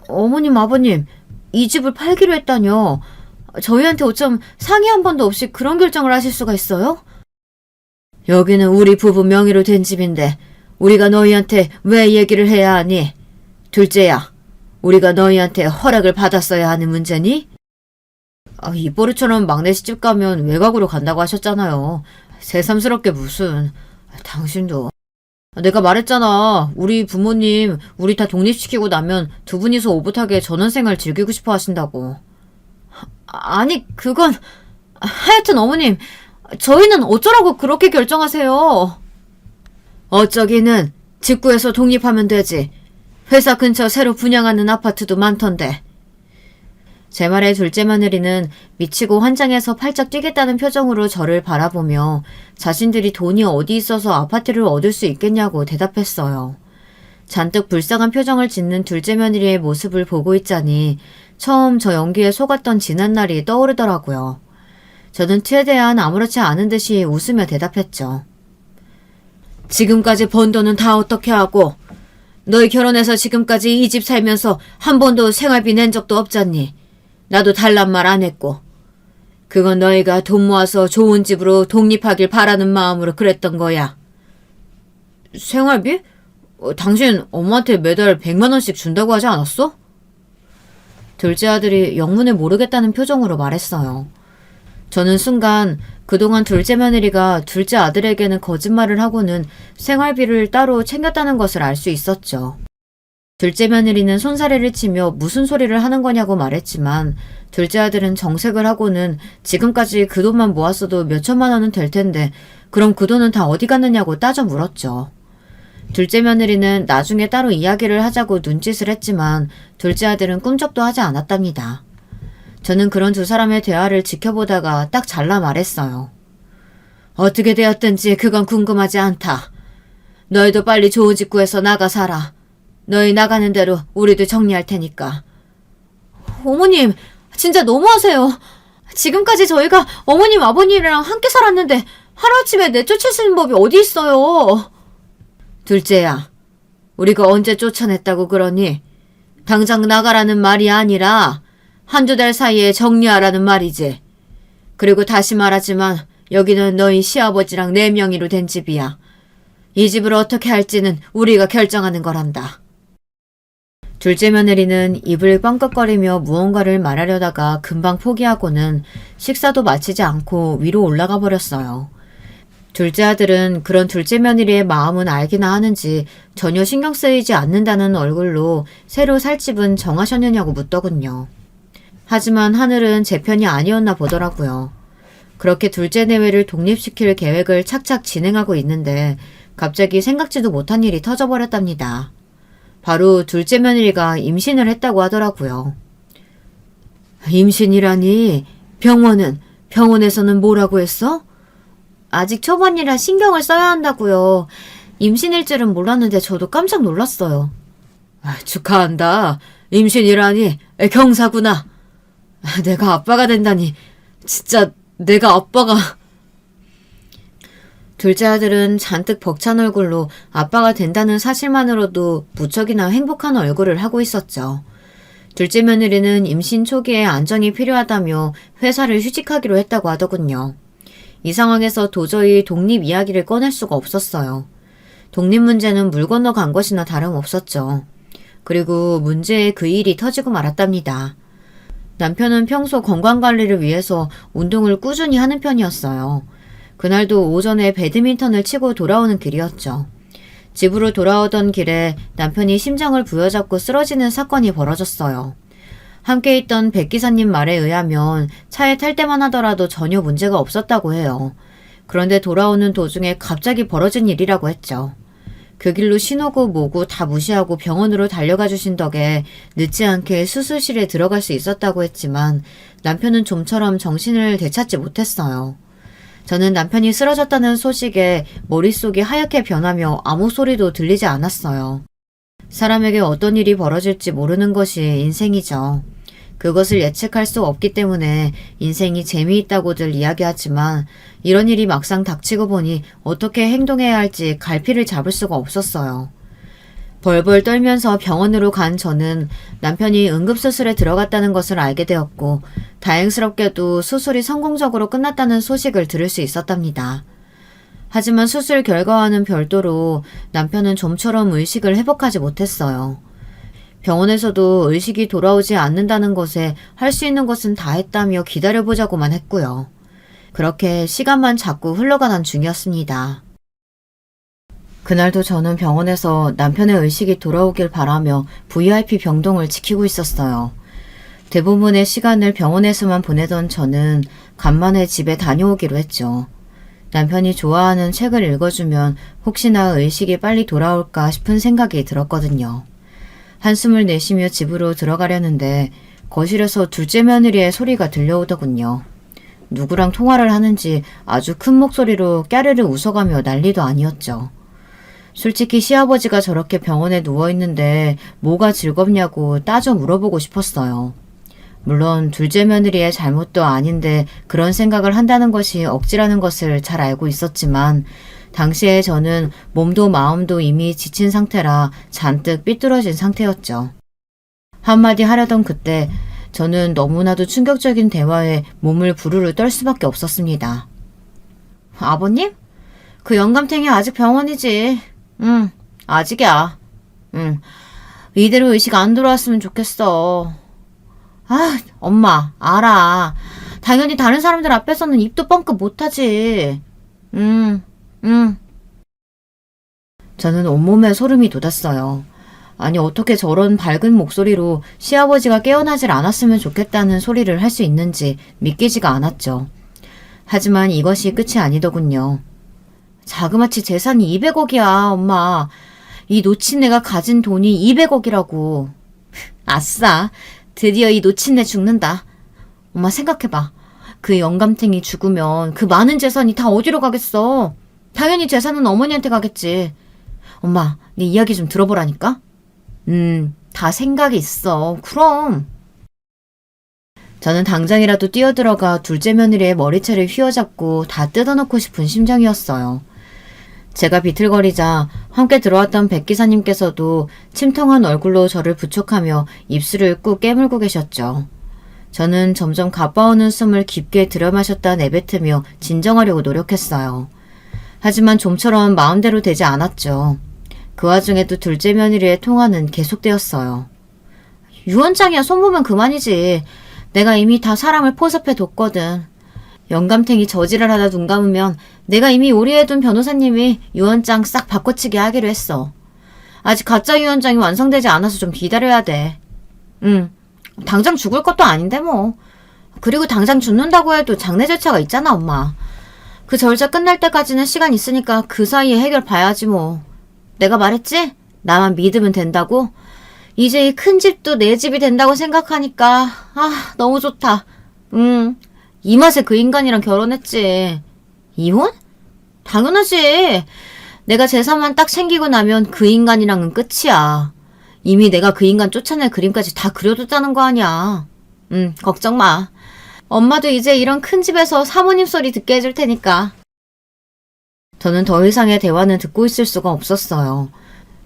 어머님, 아버님, 이 집을 팔기로 했다뇨. 저희한테 어쩜 상의 한 번도 없이 그런 결정을 하실 수가 있어요? 여기는 우리 부부 명의로 된 집인데 우리가 너희한테 왜 얘기를 해야 하니? 둘째야, 우리가 너희한테 허락을 받았어야 하는 문제니? 입버릇처럼 막내 시집 가면 외곽으로 간다고 하셨잖아요. 새삼스럽게 무슨. 당신도. 내가 말했잖아. 우리 부모님 우리 다 독립시키고 나면 두 분이서 오붓하게 전원생활 즐기고 싶어 하신다고. 아니 그건 하여튼 어머님 저희는 어쩌라고 그렇게 결정하세요. 어쩌기는 집 구해서 독립하면 되지. 회사 근처 새로 분양하는 아파트도 많던데. 제 말에 둘째 며느리는 미치고 환장해서 팔짝 뛰겠다는 표정으로 저를 바라보며 자신들이 돈이 어디 있어서 아파트를 얻을 수 있겠냐고 대답했어요. 잔뜩 불쌍한 표정을 짓는 둘째 며느리의 모습을 보고 있자니 처음 저 연기에 속았던 지난날이 떠오르더라고요. 저는 최대한 아무렇지 않은 듯이 웃으며 대답했죠. 지금까지 번 돈은 다 어떻게 하고? 너희 결혼해서 지금까지 이 집 살면서 한 번도 생활비 낸 적도 없잖니. 나도 달란 말 안 했고. 그건 너희가 돈 모아서 좋은 집으로 독립하길 바라는 마음으로 그랬던 거야. 생활비? 당신 엄마한테 매달 100만 원씩 준다고 하지 않았어? 둘째 아들이 영문을 모르겠다는 표정으로 말했어요. 저는 순간 그동안 둘째 며느리가 둘째 아들에게는 거짓말을 하고는 생활비를 따로 챙겼다는 것을 알 수 있었죠. 둘째 며느리는 손사래를 치며 무슨 소리를 하는 거냐고 말했지만 둘째 아들은 정색을 하고는 지금까지 그 돈만 모았어도 몇 천만 원은 될 텐데 그럼 그 돈은 다 어디 갔느냐고 따져 물었죠. 둘째 며느리는 나중에 따로 이야기를 하자고 눈짓을 했지만 둘째 아들은 꿈쩍도 하지 않았답니다. 저는 그런 두 사람의 대화를 지켜보다가 딱 잘라 말했어요. 어떻게 되었든지 그건 궁금하지 않다. 너희도 빨리 좋은 집 구해서 나가 살아. 너희 나가는 대로 우리도 정리할 테니까. 어머님, 진짜 너무하세요. 지금까지 저희가 어머님 아버님이랑 함께 살았는데 하루아침에 내쫓으시는 법이 어디 있어요. 둘째야, 우리가 언제 쫓아냈다고 그러니? 당장 나가라는 말이 아니라 한두 달 사이에 정리하라는 말이지. 그리고 다시 말하지만 여기는 너희 시아버지랑 내 명의로 된 집이야. 이 집을 어떻게 할지는 우리가 결정하는 거란다. 둘째 며느리는 입을 뻥긋거리며 무언가를 말하려다가 금방 포기하고는 식사도 마치지 않고 위로 올라가 버렸어요. 둘째 아들은 그런 둘째 며느리의 마음은 알기나 하는지 전혀 신경 쓰이지 않는다는 얼굴로 새로 살 집은 정하셨느냐고 묻더군요. 하지만 하늘은 제 편이 아니었나 보더라고요. 그렇게 둘째 내외를 독립시킬 계획을 착착 진행하고 있는데 갑자기 생각지도 못한 일이 터져버렸답니다. 바로 둘째 며느리가 임신을 했다고 하더라고요. 임신이라니? 병원에서는 뭐라고 했어? 아직 초반이라 신경을 써야 한다고요. 임신일 줄은 몰랐는데 저도 깜짝 놀랐어요. 축하한다. 임신이라니 경사구나. 내가 아빠가 된다니. 진짜 내가 아빠가... 둘째 아들은 잔뜩 벅찬 얼굴로 아빠가 된다는 사실만으로도 무척이나 행복한 얼굴을 하고 있었죠. 둘째 며느리는 임신 초기에 안정이 필요하다며 회사를 휴직하기로 했다고 하더군요. 이 상황에서 도저히 독립 이야기를 꺼낼 수가 없었어요. 독립 문제는 물 건너간 것이나 다름없었죠. 그리고 문제의 그 일이 터지고 말았답니다. 남편은 평소 건강관리를 위해서 운동을 꾸준히 하는 편이었어요. 그날도 오전에 배드민턴을 치고 돌아오는 길이었죠. 집으로 돌아오던 길에 남편이 심장을 부여잡고 쓰러지는 사건이 벌어졌어요. 함께 있던 백 기사님 말에 의하면 차에 탈 때만 하더라도 전혀 문제가 없었다고 해요. 그런데 돌아오는 도중에 갑자기 벌어진 일이라고 했죠. 그 길로 신호고 뭐고 다 무시하고 병원으로 달려가 주신 덕에 늦지 않게 수술실에 들어갈 수 있었다고 했지만 남편은 좀처럼 정신을 되찾지 못했어요. 저는 남편이 쓰러졌다는 소식에 머릿속이 하얗게 변하며 아무 소리도 들리지 않았어요. 사람에게 어떤 일이 벌어질지 모르는 것이 인생이죠. 그것을 예측할 수 없기 때문에 인생이 재미있다고들 이야기하지만 이런 일이 막상 닥치고 보니 어떻게 행동해야 할지 갈피를 잡을 수가 없었어요. 벌벌 떨면서 병원으로 간 저는 남편이 응급수술에 들어갔다는 것을 알게 되었고 다행스럽게도 수술이 성공적으로 끝났다는 소식을 들을 수 있었답니다. 하지만 수술 결과와는 별도로 남편은 좀처럼 의식을 회복하지 못했어요. 병원에서도 의식이 돌아오지 않는다는 것에 할 수 있는 것은 다 했다며 기다려보자고만 했고요. 그렇게 시간만 자꾸 흘러가던 중이었습니다. 그날도 저는 병원에서 남편의 의식이 돌아오길 바라며 VIP 병동을 지키고 있었어요. 대부분의 시간을 병원에서만 보내던 저는 간만에 집에 다녀오기로 했죠. 남편이 좋아하는 책을 읽어주면 혹시나 의식이 빨리 돌아올까 싶은 생각이 들었거든요. 한숨을 내쉬며 집으로 들어가려는데 거실에서 둘째 며느리의 소리가 들려오더군요. 누구랑 통화를 하는지 아주 큰 목소리로 까르르 웃어가며 난리도 아니었죠. 솔직히 시아버지가 저렇게 병원에 누워있는데 뭐가 즐겁냐고 따져 물어보고 싶었어요. 물론 둘째 며느리의 잘못도 아닌데 그런 생각을 한다는 것이 억지라는 것을 잘 알고 있었지만 당시에 저는 몸도 마음도 이미 지친 상태라 잔뜩 삐뚤어진 상태였죠. 한마디 하려던 그때 저는 너무나도 충격적인 대화에 몸을 부르르 떨 수밖에 없었습니다. 아버님? 그 영감탱이 아직 병원이지. 응, 아직이야. 응, 이대로 의식 안 돌아왔으면 좋겠어. 아, 엄마, 알아. 당연히 다른 사람들 앞에서는 입도 뻥끗 못하지. 응. 저는 온몸에 소름이 돋았어요. 아니 어떻게 저런 밝은 목소리로 시아버지가 깨어나질 않았으면 좋겠다는 소리를 할 수 있는지 믿기지가 않았죠. 하지만 이것이 끝이 아니더군요. 자그마치 재산이 200억이야, 엄마. 이 노친네가 가진 돈이 200억이라고. 아싸, 드디어 이 노친네 죽는다. 엄마 생각해봐. 그 영감탱이 죽으면 그 많은 재산이 다 어디로 가겠어? 당연히 재산은 어머니한테 가겠지. 엄마, 네 이야기 좀 들어보라니까? 다 생각이 있어. 그럼. 저는 당장이라도 뛰어들어가 둘째 며느리의 머리채를 휘어잡고 다 뜯어놓고 싶은 심정이었어요. 제가 비틀거리자 함께 들어왔던 백 기사님께서도 침통한 얼굴로 저를 부축하며 입술을 꾹 깨물고 계셨죠. 저는 점점 가빠오는 숨을 깊게 들여마셨다 내뱉으며 진정하려고 노력했어요. 하지만 좀처럼 마음대로 되지 않았죠. 그 와중에도 둘째 며느리의 통화는 계속되었어요. 유언장이야 손보면 그만이지. 내가 이미 다 사람을 포섭해 뒀거든. 영감탱이 저지를 하다 눈 감으면 내가 이미 오리해둔 변호사님이 유언장 싹 바꿔치기 하기로 했어. 아직 가짜 유언장이 완성되지 않아서 좀 기다려야 돼. 당장 죽을 것도 아닌데 뭐. 그리고 당장 죽는다고 해도 장례 절차가 있잖아 엄마. 그 절차 끝날 때까지는 시간 있으니까 그 사이에 해결 봐야지 뭐. 내가 말했지? 나만 믿으면 된다고? 이제 이 큰 집도 내 집이 된다고 생각하니까 너무 좋다. 이 맛에 그 인간이랑 결혼했지. 이혼? 당연하지. 내가 재산만 딱 챙기고 나면 그 인간이랑은 끝이야. 이미 내가 그 인간 쫓아낼 그림까지 다 그려뒀다는 거 아니야. 걱정 마. 엄마도 이제 이런 큰 집에서 사모님 소리 듣게 해줄 테니까. 저는 더 이상의 대화는 듣고 있을 수가 없었어요.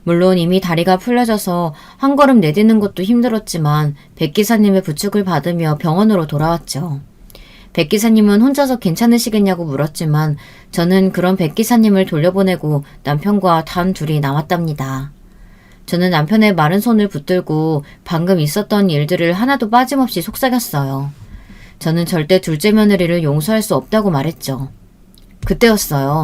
물론 이미 다리가 풀려져서 한 걸음 내딛는 것도 힘들었지만 백 기사님의 부축을 받으며 병원으로 돌아왔죠. 백 기사님은 혼자서 괜찮으시겠냐고 물었지만 저는 그런 백 기사님을 돌려보내고 남편과 단 둘이 남았답니다. 저는 남편의 마른 손을 붙들고 방금 있었던 일들을 하나도 빠짐없이 속삭였어요. 저는 절대 둘째 며느리를 용서할 수 없다고 말했죠. 그때였어요.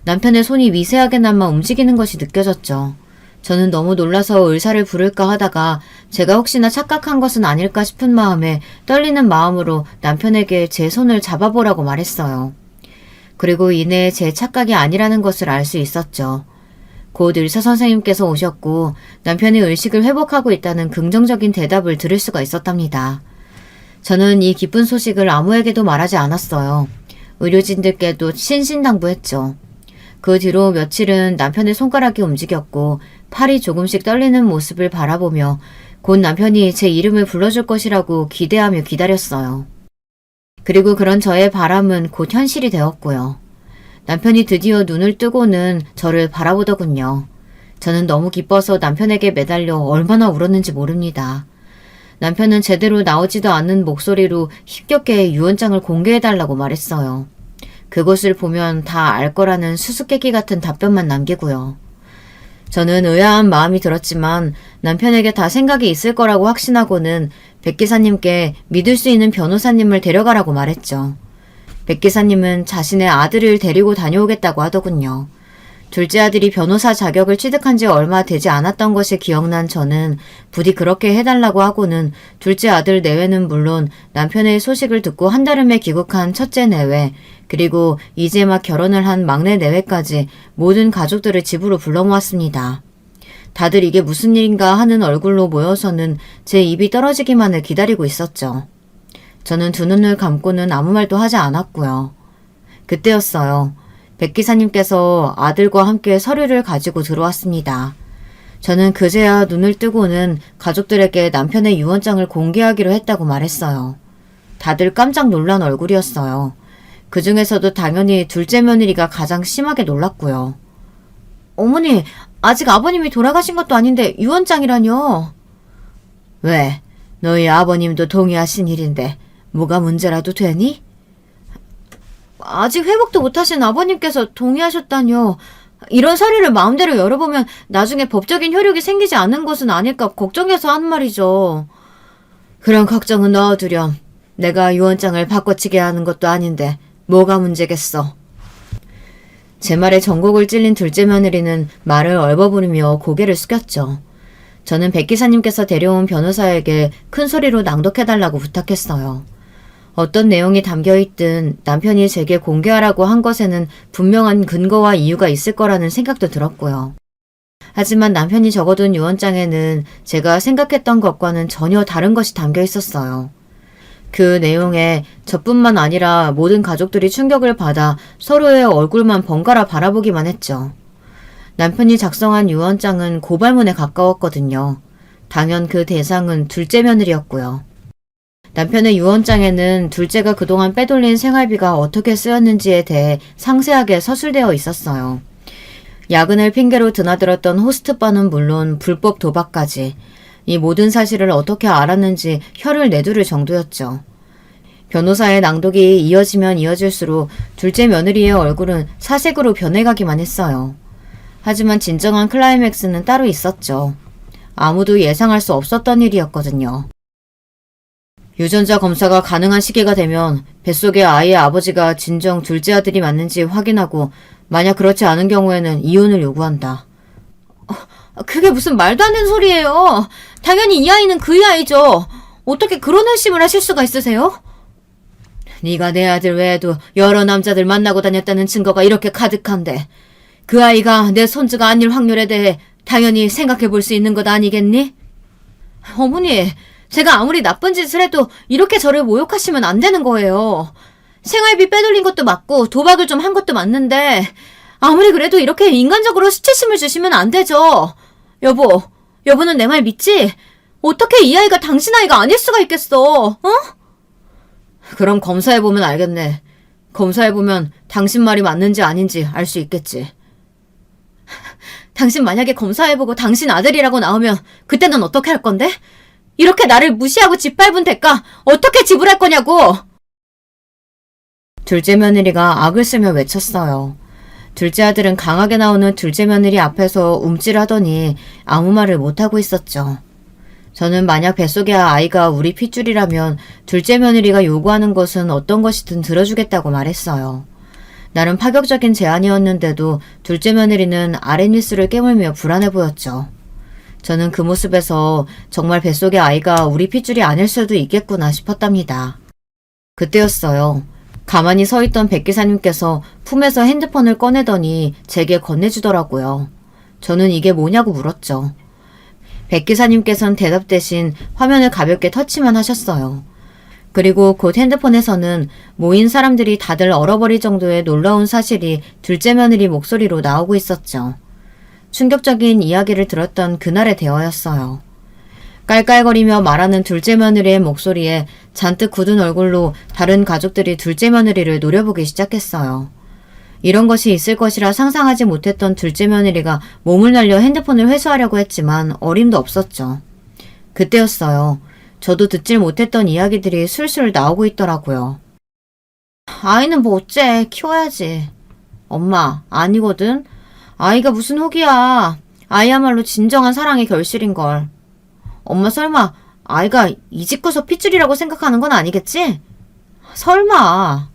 남편의 손이 미세하게나마 움직이는 것이 느껴졌죠. 저는 너무 놀라서 의사를 부를까 하다가 제가 혹시나 착각한 것은 아닐까 싶은 마음에 떨리는 마음으로 남편에게 제 손을 잡아보라고 말했어요. 그리고 이내 제 착각이 아니라는 것을 알 수 있었죠. 곧 의사 선생님께서 오셨고 남편이 의식을 회복하고 있다는 긍정적인 대답을 들을 수가 있었답니다. 저는 이 기쁜 소식을 아무에게도 말하지 않았어요. 의료진들께도 신신당부했죠. 그 뒤로 며칠은 남편의 손가락이 움직였고 팔이 조금씩 떨리는 모습을 바라보며 곧 남편이 제 이름을 불러줄 것이라고 기대하며 기다렸어요. 그리고 그런 저의 바람은 곧 현실이 되었고요. 남편이 드디어 눈을 뜨고는 저를 바라보더군요. 저는 너무 기뻐서 남편에게 매달려 얼마나 울었는지 모릅니다. 남편은 제대로 나오지도 않는 목소리로 힘겹게 유언장을 공개해달라고 말했어요. 그것을 보면 다 알 거라는 수수께끼 같은 답변만 남기고요. 저는 의아한 마음이 들었지만 남편에게 다 생각이 있을 거라고 확신하고는 백 기사님께 믿을 수 있는 변호사님을 데려가라고 말했죠. 백 기사님은 자신의 아들을 데리고 다녀오겠다고 하더군요. 둘째 아들이 변호사 자격을 취득한 지 얼마 되지 않았던 것이 기억난 저는 부디 그렇게 해달라고 하고는 둘째 아들 내외는 물론 남편의 소식을 듣고 한달음에 귀국한 첫째 내외 그리고 이제 막 결혼을 한 막내 내외까지 모든 가족들을 집으로 불러 모았습니다. 다들 이게 무슨 일인가 하는 얼굴로 모여서는 제 입이 떨어지기만을 기다리고 있었죠. 저는 두 눈을 감고는 아무 말도 하지 않았고요. 그때였어요. 백 기사님께서 아들과 함께 서류를 가지고 들어왔습니다. 저는 그제야 눈을 뜨고는 가족들에게 남편의 유언장을 공개하기로 했다고 말했어요. 다들 깜짝 놀란 얼굴이었어요. 그 중에서도 당연히 둘째 며느리가 가장 심하게 놀랐고요. 어머니, 아직 아버님이 돌아가신 것도 아닌데 유언장이라뇨? 왜? 너희 아버님도 동의하신 일인데 뭐가 문제라도 되니? 아직 회복도 못하신 아버님께서 동의하셨다뇨. 이런 서류를 마음대로 열어보면 나중에 법적인 효력이 생기지 않는 것은 아닐까 걱정해서 한 말이죠. 그런 걱정은 넣어두렴. 내가 유언장을 바꿔치게 하는 것도 아닌데 뭐가 문제겠어. 제 말에 전곡을 찔린 둘째 며느리는 말을 얼버무리며 고개를 숙였죠. 저는 백 기사님께서 데려온 변호사에게 큰 소리로 낭독해달라고 부탁했어요. 어떤 내용이 담겨있든 남편이 제게 공개하라고 한 것에는 분명한 근거와 이유가 있을 거라는 생각도 들었고요. 하지만 남편이 적어둔 유언장에는 제가 생각했던 것과는 전혀 다른 것이 담겨 있었어요. 그 내용에 저뿐만 아니라 모든 가족들이 충격을 받아 서로의 얼굴만 번갈아 바라보기만 했죠. 남편이 작성한 유언장은 고발문에 가까웠거든요. 당연 그 대상은 둘째 며느리였고요. 남편의 유언장에는 둘째가 그동안 빼돌린 생활비가 어떻게 쓰였는지에 대해 상세하게 서술되어 있었어요. 야근을 핑계로 드나들었던 호스트바는 물론 불법 도박까지 이 모든 사실을 어떻게 알았는지 혀를 내두를 정도였죠. 변호사의 낭독이 이어지면 이어질수록 둘째 며느리의 얼굴은 사색으로 변해가기만 했어요. 하지만 진정한 클라이맥스는 따로 있었죠. 아무도 예상할 수 없었던 일이었거든요. 유전자 검사가 가능한 시기가 되면 뱃속의 아이의 아버지가 진정 둘째 아들이 맞는지 확인하고 만약 그렇지 않은 경우에는 이혼을 요구한다. 그게 무슨 말도 안 되는 소리예요. 당연히 이 아이는 그의 아이죠. 어떻게 그런 의심을 하실 수가 있으세요? 네가 내 아들 외에도 여러 남자들 만나고 다녔다는 증거가 이렇게 가득한데 그 아이가 내 손주가 아닐 확률에 대해 당연히 생각해 볼 수 있는 것 아니겠니? 어머니, 제가 아무리 나쁜 짓을 해도 이렇게 저를 모욕하시면 안 되는 거예요. 생활비 빼돌린 것도 맞고 도박을 좀 한 것도 맞는데 아무리 그래도 이렇게 인간적으로 수치심을 주시면 안 되죠. 여보는 내 말 믿지? 어떻게 이 아이가 당신 아이가 아닐 수가 있겠어, 어? 그럼 검사해보면 알겠네. 검사해보면 당신 말이 맞는지 아닌지 알 수 있겠지. 당신 만약에 검사해보고 당신 아들이라고 나오면 그때는 어떻게 할 건데? 이렇게 나를 무시하고 짓밟은 대가 어떻게 지불할 거냐고! 둘째 며느리가 악을 쓰며 외쳤어요. 둘째 아들은 강하게 나오는 둘째 며느리 앞에서 움찔하더니 아무 말을 못하고 있었죠. 저는 만약 뱃속의 아이가 우리 핏줄이라면 둘째 며느리가 요구하는 것은 어떤 것이든 들어주겠다고 말했어요. 나름 파격적인 제안이었는데도 둘째 며느리는 아랫입술을 깨물며 불안해 보였죠. 저는 그 모습에서 정말 뱃속의 아이가 우리 핏줄이 아닐 수도 있겠구나 싶었답니다. 그때였어요. 가만히 서 있던 백 기사님께서 품에서 핸드폰을 꺼내더니 제게 건네주더라고요. 저는 이게 뭐냐고 물었죠. 백 기사님께서는 대답 대신 화면을 가볍게 터치만 하셨어요. 그리고 곧 핸드폰에서는 모인 사람들이 다들 얼어버릴 정도의 놀라운 사실이 둘째 며느리 목소리로 나오고 있었죠. 충격적인 이야기를 들었던 그날의 대화였어요. 깔깔거리며 말하는 둘째 며느리의 목소리에 잔뜩 굳은 얼굴로 다른 가족들이 둘째 며느리를 노려보기 시작했어요. 이런 것이 있을 것이라 상상하지 못했던 둘째 며느리가 몸을 날려 핸드폰을 회수하려고 했지만 어림도 없었죠. 그때였어요. 저도 듣질 못했던 이야기들이 술술 나오고 있더라고요. 아이는 뭐 어째, 키워야지. 엄마, 아니거든. 아이가 무슨 혹이야. 아이야말로 진정한 사랑의 결실인걸. 엄마 설마 아이가 이 집구석 핏줄이라고 생각하는 건 아니겠지? 설마.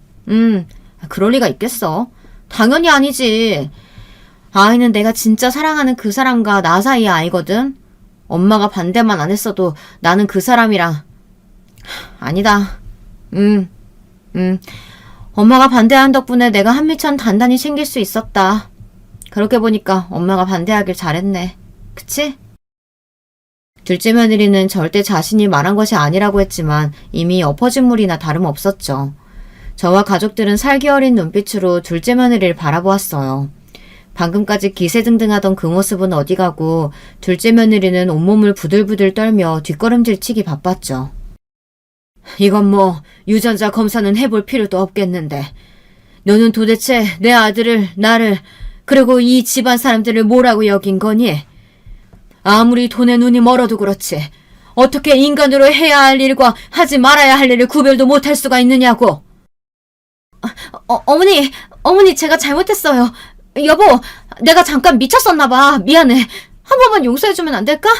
그럴 리가 있겠어. 당연히 아니지. 아이는 내가 진짜 사랑하는 그 사람과 나 사이의 아이거든. 엄마가 반대만 안 했어도 나는 그 사람이랑 아니다. 엄마가 반대한 덕분에 내가 한미천 단단히 챙길 수 있었다. 그렇게 보니까 엄마가 반대하길 잘했네. 그치? 둘째 며느리는 절대 자신이 말한 것이 아니라고 했지만 이미 엎어진 물이나 다름없었죠. 저와 가족들은 살기 어린 눈빛으로 둘째 며느리를 바라보았어요. 방금까지 기세등등하던 그 모습은 어디 가고 둘째 며느리는 온몸을 부들부들 떨며 뒷걸음질 치기 바빴죠. 이건 뭐 유전자 검사는 해볼 필요도 없겠는데 너는 도대체 내 아들을, 나를, 그리고 이 집안 사람들을 뭐라고 여긴 거니? 아무리 돈에 눈이 멀어도 그렇지 어떻게 인간으로 해야 할 일과 하지 말아야 할 일을 구별도 못할 수가 있느냐고. 어머니 제가 잘못했어요. 여보, 내가 잠깐 미쳤었나봐. 미안해. 한 번만 용서해주면 안 될까?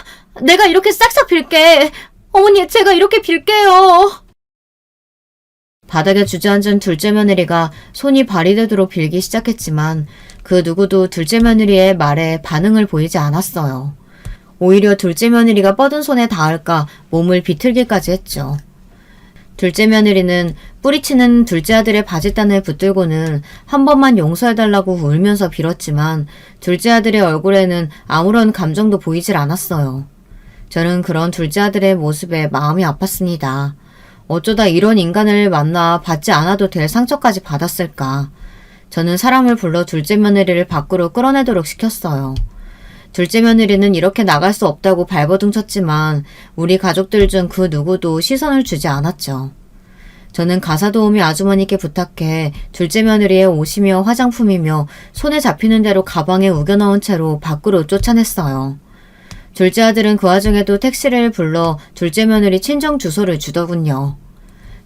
내가 이렇게 싹싹 빌게. 어머니, 제가 이렇게 빌게요. 바닥에 주저앉은 둘째 며느리가 손이 발이 되도록 빌기 시작했지만 그 누구도 둘째 며느리의 말에 반응을 보이지 않았어요. 오히려 둘째 며느리가 뻗은 손에 닿을까 몸을 비틀기까지 했죠. 둘째 며느리는 뿌리치는 둘째 아들의 바짓단을 붙들고는 한 번만 용서해달라고 울면서 빌었지만 둘째 아들의 얼굴에는 아무런 감정도 보이질 않았어요. 저는 그런 둘째 아들의 모습에 마음이 아팠습니다. 어쩌다 이런 인간을 만나 받지 않아도 될 상처까지 받았을까. 저는 사람을 불러 둘째 며느리를 밖으로 끌어내도록 시켰어요. 둘째 며느리는 이렇게 나갈 수 없다고 발버둥 쳤지만 우리 가족들 중 그 누구도 시선을 주지 않았죠. 저는 가사도우미 아주머니께 부탁해 둘째 며느리의 옷이며 화장품이며 손에 잡히는 대로 가방에 우겨넣은 채로 밖으로 쫓아냈어요. 둘째 아들은 그 와중에도 택시를 불러 둘째 며느리 친정 주소를 주더군요.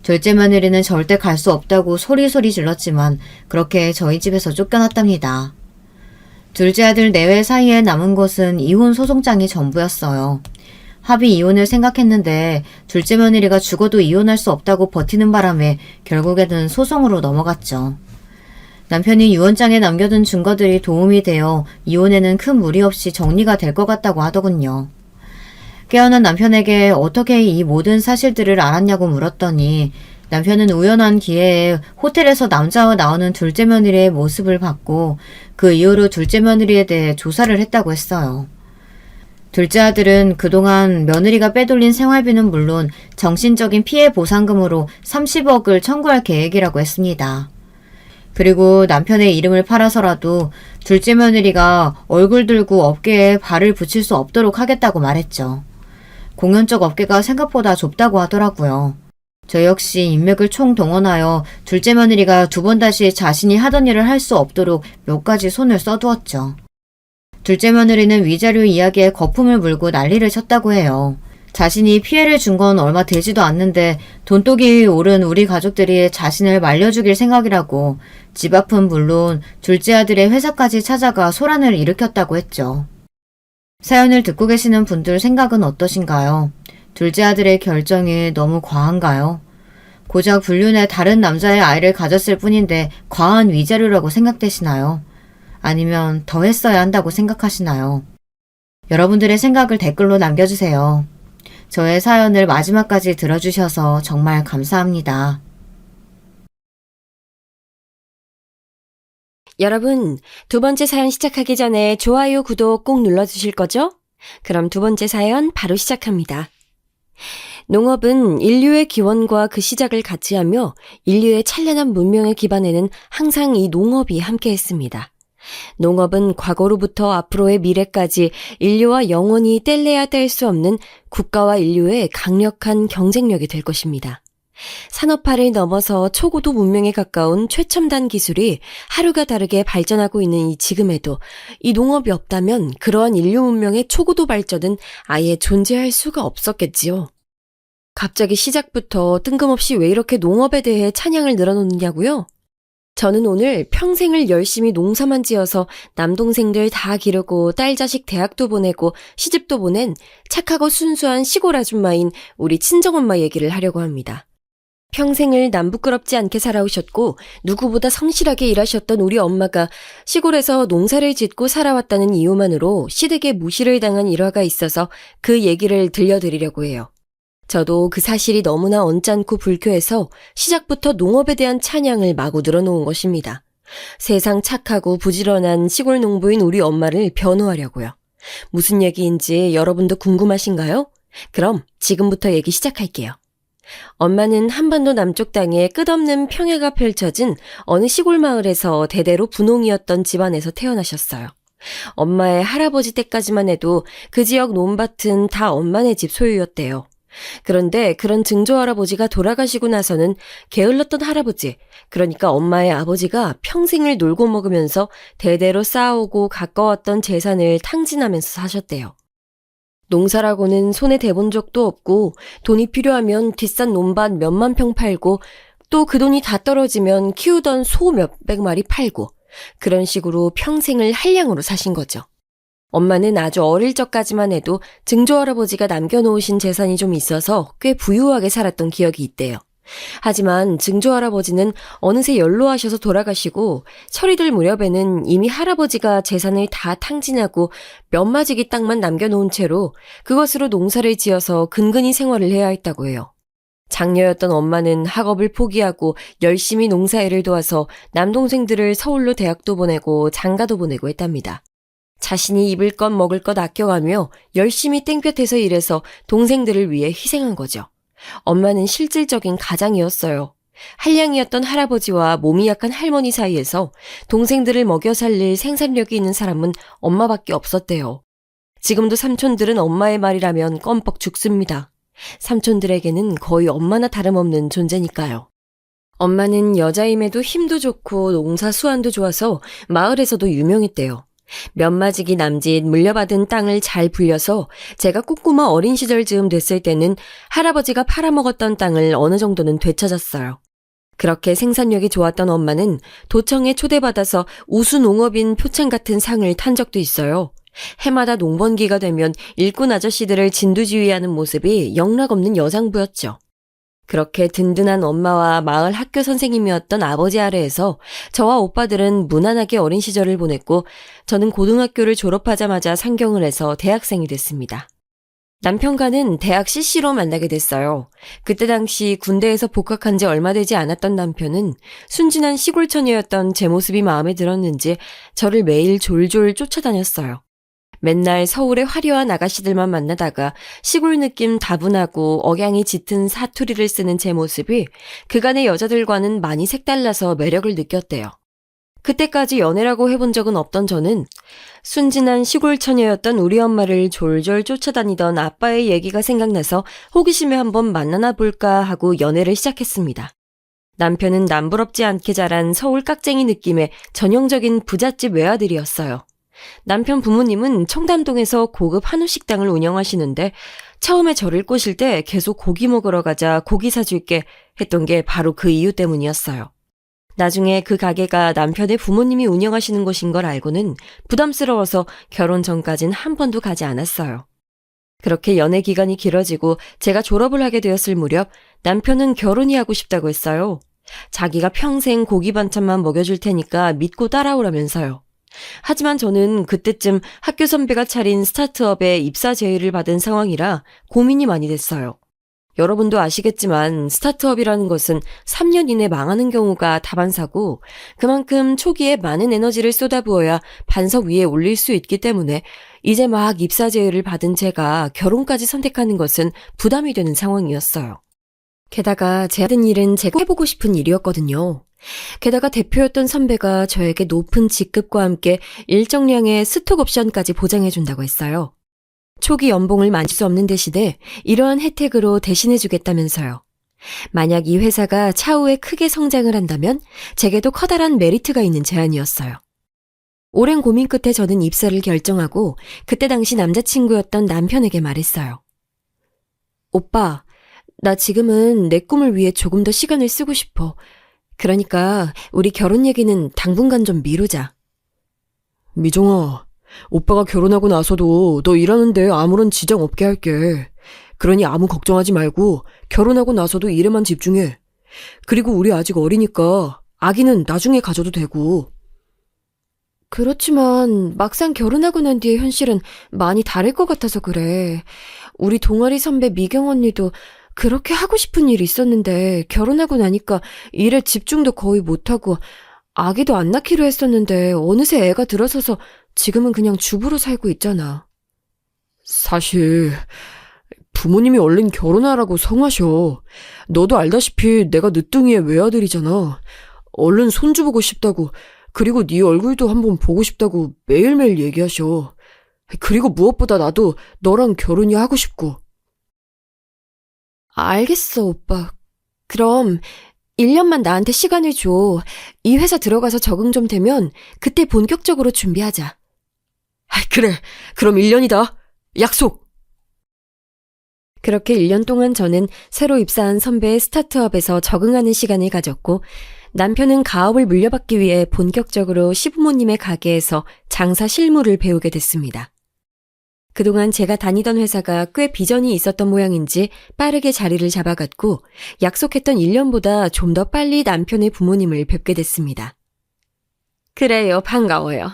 둘째 며느리는 절대 갈 수 없다고 소리소리 질렀지만 그렇게 저희 집에서 쫓겨났답니다. 둘째 아들 내외 사이에 남은 것은 이혼 소송장이 전부였어요. 합의 이혼을 생각했는데 둘째 며느리가 죽어도 이혼할 수 없다고 버티는 바람에 결국에는 소송으로 넘어갔죠. 남편이 유언장에 남겨둔 증거들이 도움이 되어 이혼에는 큰 무리 없이 정리가 될 것 같다고 하더군요. 깨어난 남편에게 어떻게 이 모든 사실들을 알았냐고 물었더니 남편은 우연한 기회에 호텔에서 남자와 나오는 둘째 며느리의 모습을 봤고 그 이후로 둘째 며느리에 대해 조사를 했다고 했어요. 둘째 아들은 그동안 며느리가 빼돌린 생활비는 물론 정신적인 피해 보상금으로 30억을 청구할 계획이라고 했습니다. 그리고 남편의 이름을 팔아서라도 둘째 며느리가 얼굴 들고 어깨에 발을 붙일 수 없도록 하겠다고 말했죠. 공연적 어깨가 생각보다 좁다고 하더라고요. 저 역시 인맥을 총동원하여 둘째 며느리가 두 번 다시 자신이 하던 일을 할 수 없도록 몇 가지 손을 써두었죠. 둘째 며느리는 위자료 이야기에 거품을 물고 난리를 쳤다고 해요. 자신이 피해를 준 건 얼마 되지도 않는데 돈독이 오른 우리 가족들이 자신을 말려 죽일 생각이라고 집 앞은 물론 둘째 아들의 회사까지 찾아가 소란을 일으켰다고 했죠. 사연을 듣고 계시는 분들 생각은 어떠신가요? 둘째 아들의 결정이 너무 과한가요? 고작 불륜에 다른 남자의 아이를 가졌을 뿐인데 과한 위자료라고 생각되시나요? 아니면 더 했어야 한다고 생각하시나요? 여러분들의 생각을 댓글로 남겨주세요. 저의 사연을 마지막까지 들어주셔서 정말 감사합니다. 여러분, 두 번째 사연 시작하기 전에 좋아요, 구독 꼭 눌러주실 거죠? 그럼 두 번째 사연 바로 시작합니다. 농업은 인류의 기원과 그 시작을 같이 하며 인류의 찬란한 문명의 기반에는 항상 이 농업이 함께했습니다. 농업은 과거로부터 앞으로의 미래까지 인류와 영원히 뗄래야 뗄 수 없는 국가와 인류의 강력한 경쟁력이 될 것입니다. 산업화를 넘어서 초고도 문명에 가까운 최첨단 기술이 하루가 다르게 발전하고 있는 이 지금에도 이 농업이 없다면 그러한 인류 문명의 초고도 발전은 아예 존재할 수가 없었겠지요. 갑자기 시작부터 뜬금없이 왜 이렇게 농업에 대해 찬양을 늘어놓느냐고요? 저는 오늘 평생을 열심히 농사만 지어서 남동생들 다 기르고 딸 자식 대학도 보내고 시집도 보낸 착하고 순수한 시골 아줌마인 우리 친정엄마 얘기를 하려고 합니다. 평생을 남부끄럽지 않게 살아오셨고 누구보다 성실하게 일하셨던 우리 엄마가 시골에서 농사를 짓고 살아왔다는 이유만으로 시댁에 무시를 당한 일화가 있어서 그 얘기를 들려드리려고 해요. 저도 그 사실이 너무나 언짢고 불쾌해서 시작부터 농업에 대한 찬양을 마구 늘어놓은 것입니다. 세상 착하고 부지런한 시골 농부인 우리 엄마를 변호하려고요. 무슨 얘기인지 여러분도 궁금하신가요? 그럼 지금부터 얘기 시작할게요. 엄마는 한반도 남쪽 땅에 끝없는 평야가 펼쳐진 어느 시골 마을에서 대대로 분홍이었던 집안에서 태어나셨어요. 엄마의 할아버지 때까지만 해도 그 지역 논밭은 다 엄마네 집 소유였대요. 그런데 그런 증조할아버지가 돌아가시고 나서는 게을렀던 할아버지, 그러니까 엄마의 아버지가 평생을 놀고 먹으면서 대대로 쌓아오고 가까웠던 재산을 탕진하면서 사셨대요. 농사라고는 손에 대본 적도 없고 돈이 필요하면 뒷산 논밭 몇만 평 팔고 또 그 돈이 다 떨어지면 키우던 소 몇백 마리 팔고 그런 식으로 평생을 한량으로 사신 거죠. 엄마는 아주 어릴 적까지만 해도 증조할아버지가 남겨놓으신 재산이 좀 있어서 꽤 부유하게 살았던 기억이 있대요. 하지만 증조할아버지는 어느새 연로하셔서 돌아가시고 철이들 무렵에는 이미 할아버지가 재산을 다 탕진하고 몇 마지기 땅만 남겨놓은 채로 그것으로 농사를 지어서 근근히 생활을 해야 했다고 해요. 장녀였던 엄마는 학업을 포기하고 열심히 농사일을 도와서 남동생들을 서울로 대학도 보내고 장가도 보내고 했답니다. 자신이 입을 것 먹을 것 아껴가며 열심히 땡볕에서 일해서 동생들을 위해 희생한 거죠. 엄마는 실질적인 가장이었어요. 한량이었던 할아버지와 몸이 약한 할머니 사이에서 동생들을 먹여 살릴 생산력이 있는 사람은 엄마밖에 없었대요. 지금도 삼촌들은 엄마의 말이라면 껌뻑 죽습니다. 삼촌들에게는 거의 엄마나 다름없는 존재니까요. 엄마는 여자임에도 힘도 좋고 농사 수완도 좋아서 마을에서도 유명했대요. 몇마지기 남짓 물려받은 땅을 잘 불려서 제가 꼬꼬마 어린 시절 즈음 됐을 때는 할아버지가 팔아먹었던 땅을 어느 정도는 되찾았어요. 그렇게 생산력이 좋았던 엄마는 도청에 초대받아서 우수 농업인 표창 같은 상을 탄 적도 있어요. 해마다 농번기가 되면 일꾼 아저씨들을 진두지휘하는 모습이 영락없는 여장부였죠. 그렇게 든든한 엄마와 마을 학교 선생님이었던 아버지 아래에서 저와 오빠들은 무난하게 어린 시절을 보냈고 저는 고등학교를 졸업하자마자 상경을 해서 대학생이 됐습니다. 남편과는 대학 CC로 만나게 됐어요. 그때 당시 군대에서 복학한 지 얼마 되지 않았던 남편은 순진한 시골 처녀였던 제 모습이 마음에 들었는지 저를 매일 졸졸 쫓아다녔어요. 맨날 서울의 화려한 아가씨들만 만나다가 시골 느낌 다분하고 억양이 짙은 사투리를 쓰는 제 모습이 그간의 여자들과는 많이 색달라서 매력을 느꼈대요. 그때까지 연애라고 해본 적은 없던 저는 순진한 시골 처녀였던 우리 엄마를 졸졸 쫓아다니던 아빠의 얘기가 생각나서 호기심에 한번 만나나 볼까 하고 연애를 시작했습니다. 남편은 남부럽지 않게 자란 서울 깍쟁이 느낌의 전형적인 부잣집 외아들이었어요. 남편 부모님은 청담동에서 고급 한우 식당을 운영하시는데 처음에 저를 꼬실 때 계속 고기 먹으러 가자, 고기 사줄게 했던 게 바로 그 이유 때문이었어요. 나중에 그 가게가 남편의 부모님이 운영하시는 곳인 걸 알고는 부담스러워서 결혼 전까진 한 번도 가지 않았어요. 그렇게 연애 기간이 길어지고 제가 졸업을 하게 되었을 무렵 남편은 결혼이 하고 싶다고 했어요. 자기가 평생 고기 반찬만 먹여줄 테니까 믿고 따라오라면서요. 하지만 저는 그때쯤 학교 선배가 차린 스타트업에 입사 제의를 받은 상황이라 고민이 많이 됐어요. 여러분도 아시겠지만 스타트업이라는 것은 3년 이내 망하는 경우가 다반사고 그만큼 초기에 많은 에너지를 쏟아부어야 반석 위에 올릴 수 있기 때문에 이제 막 입사 제의를 받은 제가 결혼까지 선택하는 것은 부담이 되는 상황이었어요. 게다가 제 하던 일은 제가 해보고 싶은 일이었거든요. 게다가 대표였던 선배가 저에게 높은 직급과 함께 일정량의 스톡 옵션까지 보장해준다고 했어요. 초기 연봉을 만질 수 없는 대신에 이러한 혜택으로 대신해주겠다면서요. 만약 이 회사가 차후에 크게 성장을 한다면 제게도 커다란 메리트가 있는 제안이었어요. 오랜 고민 끝에 저는 입사를 결정하고 그때 당시 남자친구였던 남편에게 말했어요. 오빠, 나 지금은 내 꿈을 위해 조금 더 시간을 쓰고 싶어. 그러니까 우리 결혼 얘기는 당분간 좀 미루자. 미정아, 오빠가 결혼하고 나서도 너 일하는데 아무런 지장 없게 할게. 그러니 아무 걱정하지 말고 결혼하고 나서도 일에만 집중해. 그리고 우리 아직 어리니까 아기는 나중에 가져도 되고. 그렇지만 막상 결혼하고 난 뒤의 현실은 많이 다를 것 같아서 그래. 우리 동아리 선배 미경 언니도 그렇게 하고 싶은 일이 있었는데 결혼하고 나니까 일에 집중도 거의 못하고 아기도 안 낳기로 했었는데 어느새 애가 들어서서 지금은 그냥 주부로 살고 있잖아. 사실 부모님이 얼른 결혼하라고 성하셔. 너도 알다시피 내가 늦둥이의 외아들이잖아. 얼른 손주 보고 싶다고, 그리고 네 얼굴도 한번 보고 싶다고 매일매일 얘기하셔. 그리고 무엇보다 나도 너랑 결혼이 하고 싶고. 알겠어, 오빠. 그럼 1년만 나한테 시간을 줘. 이 회사 들어가서 적응 좀 되면 그때 본격적으로 준비하자. 그래, 그럼 1년이다. 약속! 그렇게 1년 동안 저는 새로 입사한 선배의 스타트업에서 적응하는 시간을 가졌고 남편은 가업을 물려받기 위해 본격적으로 시부모님의 가게에서 장사 실무를 배우게 됐습니다. 그동안 제가 다니던 회사가 꽤 비전이 있었던 모양인지 빠르게 자리를 잡아갔고 약속했던 1년보다 좀 더 빨리 남편의 부모님을 뵙게 됐습니다. 그래요, 반가워요.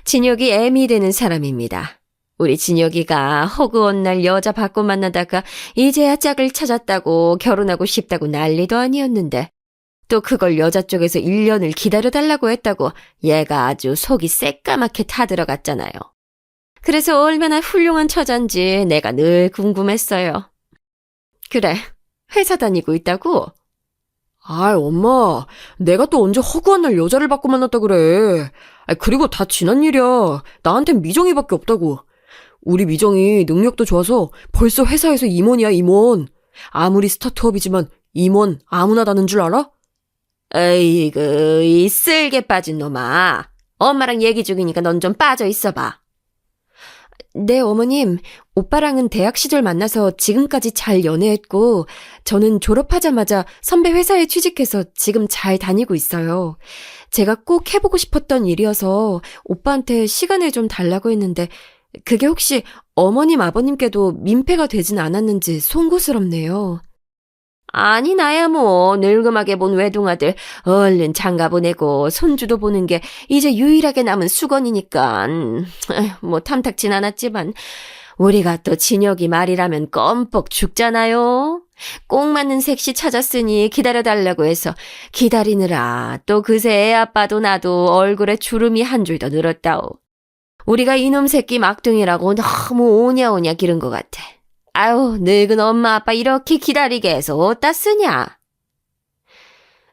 진혁이 애미 되는 사람입니다. 우리 진혁이가 허구한 날 여자 바꿔 만나다가 이제야 짝을 찾았다고 결혼하고 싶다고 난리도 아니었는데 또 그걸 여자 쪽에서 1년을 기다려달라고 했다고 얘가 아주 속이 새까맣게 타들어갔잖아요. 그래서 얼마나 훌륭한 처자인지 내가 늘 궁금했어요. 그래, 회사 다니고 있다고? 아이, 엄마. 내가 또 언제 허구한 날 여자를 받고 만났다 그래. 그리고 다 지난 일이야. 나한텐 미정이밖에 없다고. 우리 미정이 능력도 좋아서 벌써 회사에서 임원이야, 임원. 아무리 스타트업이지만 임원 아무나 다는 줄 알아? 에이그, 이 쓸개 빠진 놈아. 엄마랑 얘기 중이니까 넌 좀 빠져 있어봐. 네, 어머님. 오빠랑은 대학 시절 만나서 지금까지 잘 연애했고, 저는 졸업하자마자 선배 회사에 취직해서 지금 잘 다니고 있어요. 제가 꼭 해보고 싶었던 일이어서 오빠한테 시간을 좀 달라고 했는데, 그게 혹시 어머님, 아버님께도 민폐가 되진 않았는지 송구스럽네요. 아니, 나야 뭐 늙음하게 본 외동아들 얼른 장가 보내고 손주도 보는 게 이제 유일하게 남은 수건이니까 뭐 탐탁진 않았지만 우리가 또 진혁이 말이라면 껌뻑 죽잖아요. 꼭 맞는 색시 찾았으니 기다려달라고 해서 기다리느라 또 그새 애 아빠도 나도 얼굴에 주름이 한 줄 더 늘었다오. 우리가 이놈 새끼 막둥이라고 너무 오냐오냐 기른 것 같아. 아유, 늙은 엄마 아빠 이렇게 기다리게 해서 어디다 쓰냐?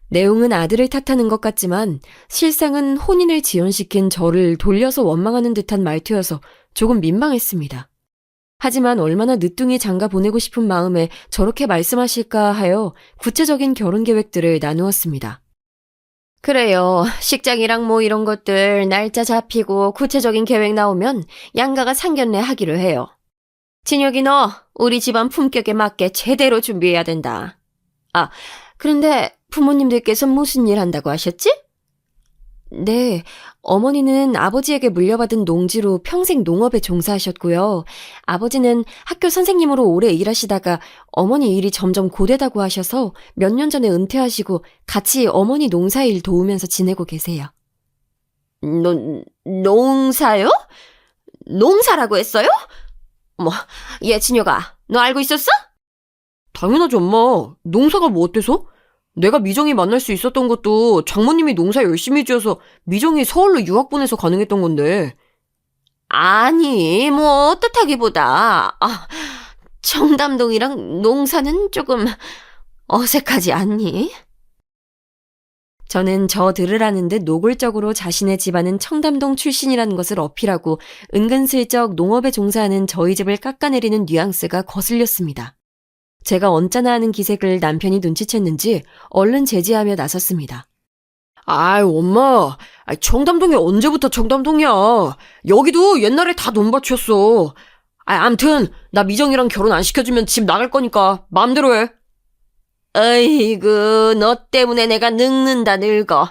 내용은 아들을 탓하는 것 같지만 실상은 혼인을 지연시킨 저를 돌려서 원망하는 듯한 말투여서 조금 민망했습니다. 하지만 얼마나 늦둥이 장가 보내고 싶은 마음에 저렇게 말씀하실까 하여 구체적인 결혼 계획들을 나누었습니다. 그래요. 식장이랑 뭐 이런 것들 날짜 잡히고 구체적인 계획 나오면 양가가 상견례 하기로 해요. 진혁이 너 우리 집안 품격에 맞게 제대로 준비해야 된다. 아, 그런데 부모님들께서 무슨 일 한다고 하셨지? 네, 어머니는 아버지에게 물려받은 농지로 평생 농업에 종사하셨고요. 아버지는 학교 선생님으로 오래 일하시다가 어머니 일이 점점 고되다고 하셔서 몇 년 전에 은퇴하시고 같이 어머니 농사일 도우면서 지내고 계세요. 농사요? 농사라고 했어요? 뭐, 얘 진혁아, 너 알고 있었어? 당연하지, 엄마. 농사가 뭐 어때서? 내가 미정이 만날 수 있었던 것도 장모님이 농사 열심히 지어서 미정이 서울로 유학 보내서 가능했던 건데. 아니, 뭐 어떻다기보다 청담동이랑 농사는 조금 어색하지 않니? 저는 저 들으라는 듯 노골적으로 자신의 집안은 청담동 출신이라는 것을 어필하고 은근슬쩍 농업에 종사하는 저희 집을 깎아내리는 뉘앙스가 거슬렸습니다. 제가 언짢아 하는 기색을 남편이 눈치챘는지 얼른 제지하며 나섰습니다. 아이, 엄마. 청담동이 언제부터 청담동이야. 여기도 옛날에 다 논밭이었어. 암튼 나 미정이랑 결혼 안 시켜주면 집 나갈 거니까 마음대로 해. 어이구, 너 때문에 내가 늙는다 늙어.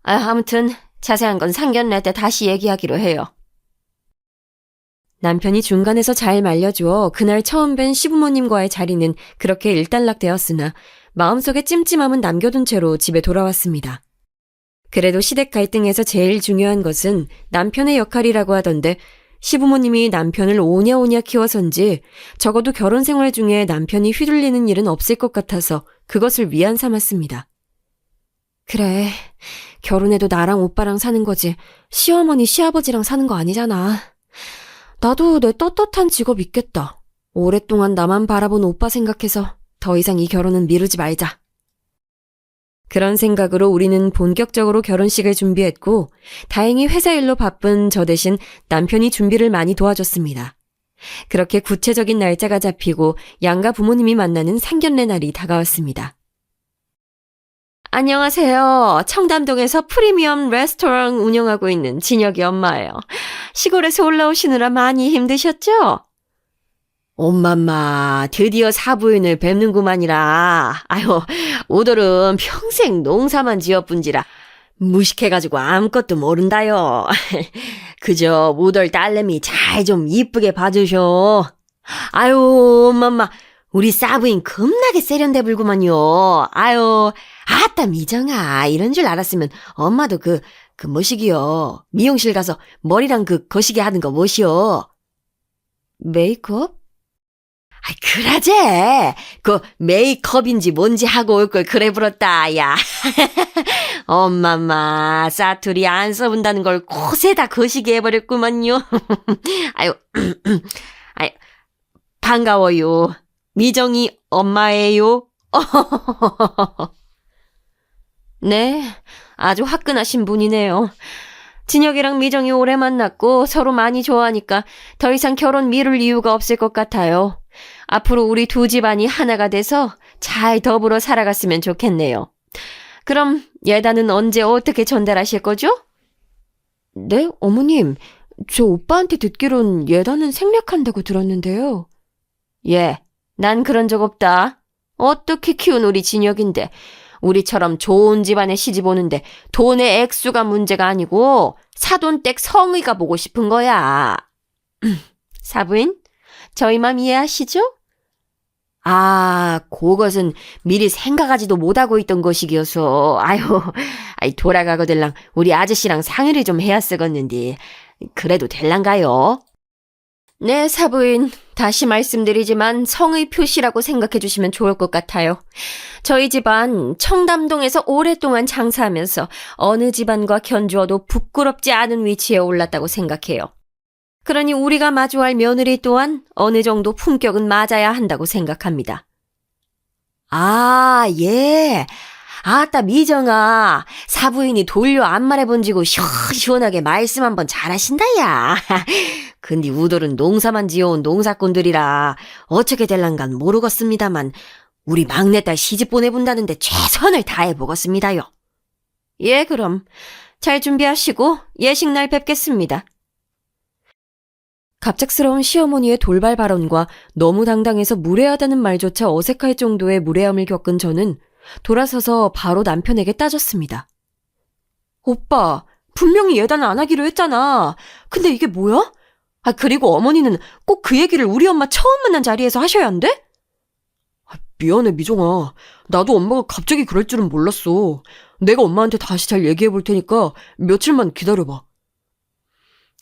아무튼 자세한 건 상견례 때 다시 얘기하기로 해요. 남편이 중간에서 잘 말려주어 그날 처음 뵌 시부모님과의 자리는 그렇게 일단락되었으나 마음속에 찜찜함은 남겨둔 채로 집에 돌아왔습니다. 그래도 시댁 갈등에서 제일 중요한 것은 남편의 역할이라고 하던데 시부모님이 남편을 오냐오냐 키워서인지 적어도 결혼 생활 중에 남편이 휘둘리는 일은 없을 것 같아서 그것을 위안 삼았습니다. 그래, 결혼해도 나랑 오빠랑 사는 거지 시어머니 시아버지랑 사는 거 아니잖아. 나도 내 떳떳한 직업 있겠다. 오랫동안 나만 바라본 오빠 생각해서 더 이상 이 결혼은 미루지 말자. 그런 생각으로 우리는 본격적으로 결혼식을 준비했고 다행히 회사 일로 바쁜 저 대신 남편이 준비를 많이 도와줬습니다. 그렇게 구체적인 날짜가 잡히고 양가 부모님이 만나는 상견례 날이 다가왔습니다. 안녕하세요. 청담동에서 프리미엄 레스토랑 운영하고 있는 진혁이 엄마예요. 시골에서 올라오시느라 많이 힘드셨죠? 엄마마, 드디어 사부인을 뵙는구만이라. 오돌은 평생 농사만 지어뿐지라 무식해가지고 아무것도 모른다요. 그저 오돌 딸내미 잘 좀 이쁘게 봐주셔. 엄마마, 우리 사부인 겁나게 세련돼 불구만요. 아따 미정아, 이런 줄 알았으면 엄마도 그 뭐시기요. 미용실 가서 머리랑 거시기 하는 거 뭐시오? 메이크업? 그라제. 메이크업인지 뭔지 하고 올 걸 그래 불었다, 야. 엄마마, 사투리 안 써본다는 걸 곳에다 거시기 해버렸구만요. 반가워요. 미정이 엄마예요. 네, 아주 화끈하신 분이네요. 진혁이랑 미정이 오래 만났고 서로 많이 좋아하니까 더 이상 결혼 미룰 이유가 없을 것 같아요. 앞으로 우리 두 집안이 하나가 돼서 잘 더불어 살아갔으면 좋겠네요. 그럼 예단은 언제 어떻게 전달하실 거죠? 네, 어머님. 저 오빠한테 듣기론 예단은 생략한다고 들었는데요. 예, 난 그런 적 없다. 어떻게 키운 우리 진혁인데 우리처럼 좋은 집안에 시집 오는데 돈의 액수가 문제가 아니고 사돈댁 성의가 보고 싶은 거야. 사부인, 저희 맘 이해하시죠? 아, 그것은 미리 생각하지도 못하고 있던 것이기여서 아유, 돌아가거들랑 우리 아저씨랑 상의를 좀 해야 쓰겄는데 그래도 될란가요? 네, 사부인. 다시 말씀드리지만 성의 표시라고 생각해 주시면 좋을 것 같아요. 저희 집안 청담동에서 오랫동안 장사하면서 어느 집안과 견주어도 부끄럽지 않은 위치에 올랐다고 생각해요. 그러니 우리가 마주할 며느리 또한 어느 정도 품격은 맞아야 한다고 생각합니다. 아, 예. 아따, 미정아. 사부인이 돌려 안 말해본지고 시원하게 말씀 한번 잘하신다, 야. 근데 우돌은 농사만 지어온 농사꾼들이라 어떻게 될란간 모르겠습니다만 우리 막내딸 시집 보내본다는데 최선을 다해보겠습니다요. 예, 그럼 잘 준비하시고 예식날 뵙겠습니다. 갑작스러운 시어머니의 돌발 발언과 너무 당당해서 무례하다는 말조차 어색할 정도의 무례함을 겪은 저는 돌아서서 바로 남편에게 따졌습니다. 오빠, 분명히 예단을 안 하기로 했잖아. 근데 이게 뭐야? 그리고 어머니는 꼭 그 얘기를 우리 엄마 처음 만난 자리에서 하셔야 안 돼? 미안해, 미정아. 나도 엄마가 갑자기 그럴 줄은 몰랐어. 내가 엄마한테 다시 잘 얘기해 볼 테니까 며칠만 기다려봐.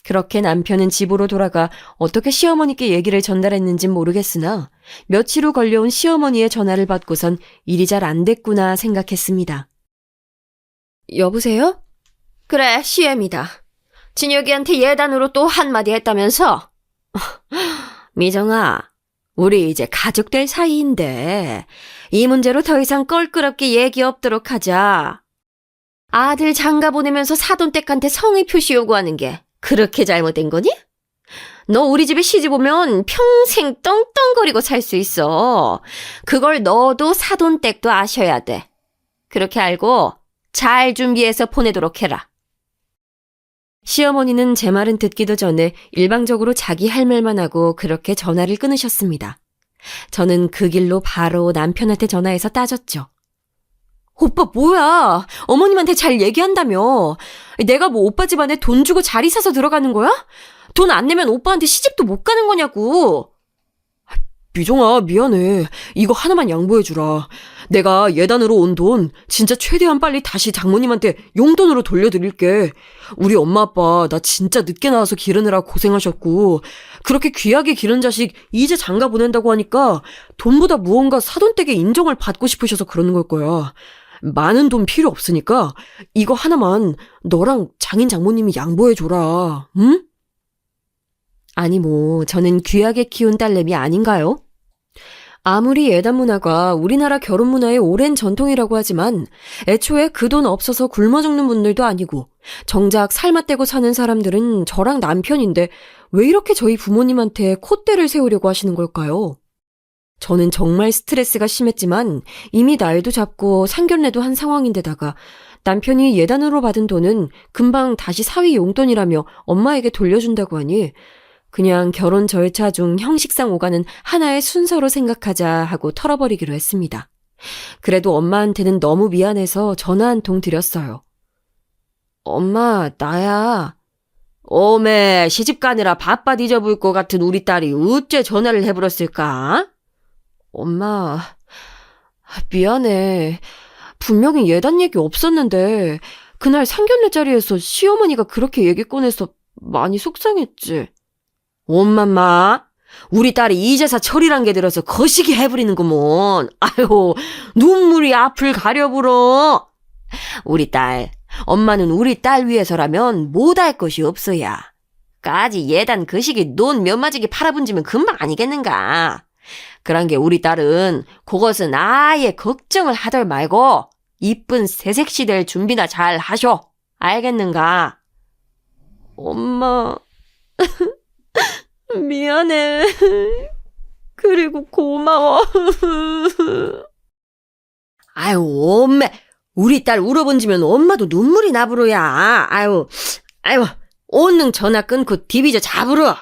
그렇게 남편은 집으로 돌아가 어떻게 시어머니께 얘기를 전달했는진 모르겠으나 며칠 후 걸려온 시어머니의 전화를 받고선 일이 잘 안 됐구나 생각했습니다. 여보세요? 그래, 시엠이다. 진혁이한테 예단으로 또 한마디 했다면서? 미정아, 우리 이제 가족 될 사이인데 이 문제로 더 이상 껄끄럽게 얘기 없도록 하자. 아들 장가 보내면서 사돈댁한테 성의 표시 요구하는 게 그렇게 잘못된 거니? 너 우리 집에 시집 오면 평생 떵떵거리고 살 수 있어. 그걸 너도 사돈댁도 아셔야 돼. 그렇게 알고 잘 준비해서 보내도록 해라. 시어머니는 제 말은 듣기도 전에 일방적으로 자기 할 말만 하고 그렇게 전화를 끊으셨습니다. 저는 그 길로 바로 남편한테 전화해서 따졌죠. 오빠 뭐야? 어머님한테 잘 얘기한다며. 내가 뭐 오빠 집안에 돈 주고 자리 사서 들어가는 거야? 돈 안 내면 오빠한테 시집도 못 가는 거냐고. 미정아, 미안해. 이거 하나만 양보해주라. 내가 예단으로 온 돈 진짜 최대한 빨리 다시 장모님한테 용돈으로 돌려드릴게. 우리 엄마 아빠 나 진짜 늦게 나와서 기르느라 고생하셨고 그렇게 귀하게 기른 자식 이제 장가 보낸다고 하니까 돈보다 무언가 사돈댁의 인정을 받고 싶으셔서 그러는 걸 거야. 많은 돈 필요 없으니까 이거 하나만 너랑 장인 장모님이 양보해줘라. 응? 아니 뭐 저는 귀하게 키운 딸내미 아닌가요? 아무리 예단 문화가 우리나라 결혼 문화의 오랜 전통이라고 하지만 애초에 그 돈 없어서 굶어 죽는 분들도 아니고 정작 삶아 떼고 사는 사람들은 저랑 남편인데 왜 이렇게 저희 부모님한테 콧대를 세우려고 하시는 걸까요? 저는 정말 스트레스가 심했지만 이미 나이도 잡고 상견례도 한 상황인데다가 남편이 예단으로 받은 돈은 금방 다시 사위 용돈이라며 엄마에게 돌려준다고 하니 그냥 결혼 절차 중 형식상 오가는 하나의 순서로 생각하자 하고 털어버리기로 했습니다. 그래도 엄마한테는 너무 미안해서 전화 한 통 드렸어요. 엄마, 나야. 오메, 시집 가느라 바빠 뒤져볼 것 같은 우리 딸이 어째 전화를 해버렸을까? 엄마, 미안해. 분명히 예단 얘기 없었는데 그날 상견례 자리에서 시어머니가 그렇게 얘기 꺼내서 많이 속상했지. 엄마마, 우리 딸이 이제서 철이란 게 들어서 거시기 해버리는구먼. 아유, 눈물이 앞을 가려불어. 우리 딸, 엄마는 우리 딸 위해서라면 못할 것이 없어야. 까지 예단 그 시기 논 몇 마지기 팔아분지면 금방 아니겠는가. 그런 게 우리 딸은 그것은 아예 걱정을 하덜 말고 이쁜 새색시 될 준비나 잘 하쇼. 알겠는가? 엄마, 미안해. 그리고 고마워. 아유, 엄매. 우리 딸 울어본지면 엄마도 눈물이 나부르야. 아유, 온능 전화 끊고 디비저 잡으러.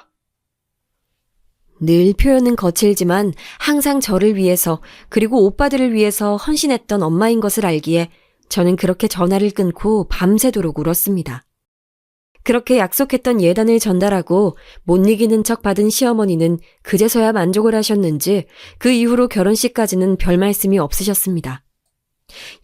늘 표현은 거칠지만 항상 저를 위해서 그리고 오빠들을 위해서 헌신했던 엄마인 것을 알기에 저는 그렇게 전화를 끊고 밤새도록 울었습니다. 그렇게 약속했던 예단을 전달하고 못 이기는 척 받은 시어머니는 그제서야 만족을 하셨는지 그 이후로 결혼식까지는 별 말씀이 없으셨습니다.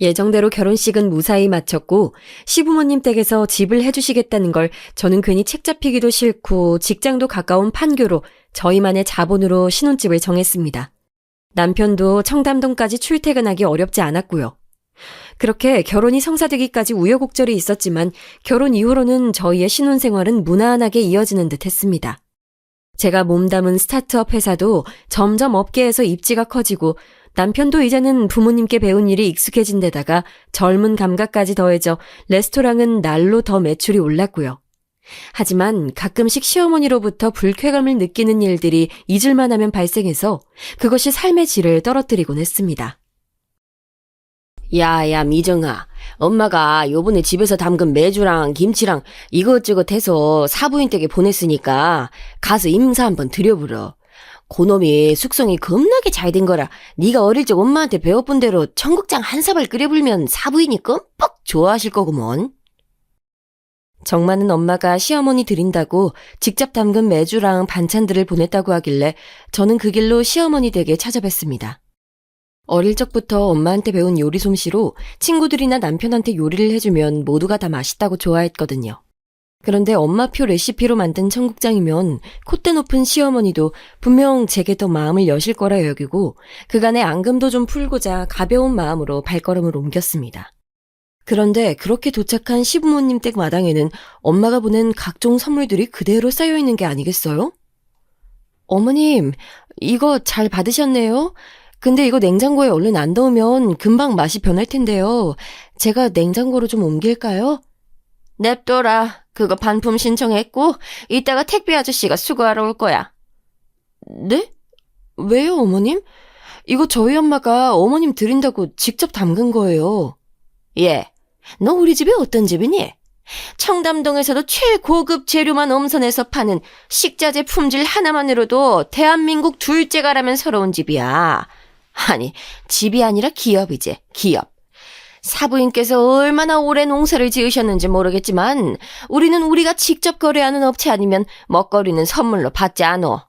예정대로 결혼식은 무사히 마쳤고 시부모님 댁에서 집을 해주시겠다는 걸 저는 괜히 책 잡히기도 싫고 직장도 가까운 판교로 저희만의 자본으로 신혼집을 정했습니다. 남편도 청담동까지 출퇴근하기 어렵지 않았고요. 그렇게 결혼이 성사되기까지 우여곡절이 있었지만 결혼 이후로는 저희의 신혼생활은 무난하게 이어지는 듯 했습니다. 제가 몸담은 스타트업 회사도 점점 업계에서 입지가 커지고 남편도 이제는 부모님께 배운 일이 익숙해진 데다가 젊은 감각까지 더해져 레스토랑은 날로 더 매출이 올랐고요. 하지만 가끔씩 시어머니로부터 불쾌감을 느끼는 일들이 잊을만 하면 발생해서 그것이 삶의 질을 떨어뜨리곤 했습니다. 야야 미정아, 엄마가 요번에 집에서 담근 메주랑 김치랑 이것저것 해서 사부인 댁에 보냈으니까 가서 인사 한번 드려보러. 고놈이 숙성이 겁나게 잘 된 거라 네가 어릴 적 엄마한테 배워본 대로 청국장 한 사발 끓여불면 사부인이 끔뻑 좋아하실 거구먼. 정말은 엄마가 시어머니 드린다고 직접 담근 메주랑 반찬들을 보냈다고 하길래 저는 그 길로 시어머니 댁에 찾아뵀습니다. 어릴 적부터 엄마한테 배운 요리 솜씨로 친구들이나 남편한테 요리를 해주면 모두가 다 맛있다고 좋아했거든요. 그런데 엄마표 레시피로 만든 청국장이면 콧대 높은 시어머니도 분명 제게 더 마음을 여실 거라 여기고 그간의 앙금도 좀 풀고자 가벼운 마음으로 발걸음을 옮겼습니다. 그런데 그렇게 도착한 시부모님 댁 마당에는 엄마가 보낸 각종 선물들이 그대로 쌓여있는 게 아니겠어요? 어머님, 이거 잘 받으셨네요. 근데 이거 냉장고에 얼른 안 넣으면 금방 맛이 변할 텐데요. 제가 냉장고로 좀 옮길까요? 냅둬라. 그거 반품 신청했고 이따가 택배 아저씨가 수거하러 올 거야. 네? 왜요, 어머님? 이거 저희 엄마가 어머님 드린다고 직접 담근 거예요. 예. 너 우리 집이 어떤 집이니? 청담동에서도 최고급 재료만 엄선해서 파는 식자재 품질 하나만으로도 대한민국 둘째가라면 서러운 집이야. 아니, 집이 아니라 기업이지, 기업. 사부인께서 얼마나 오래 농사를 지으셨는지 모르겠지만 우리는 우리가 직접 거래하는 업체 아니면 먹거리는 선물로 받지 않어.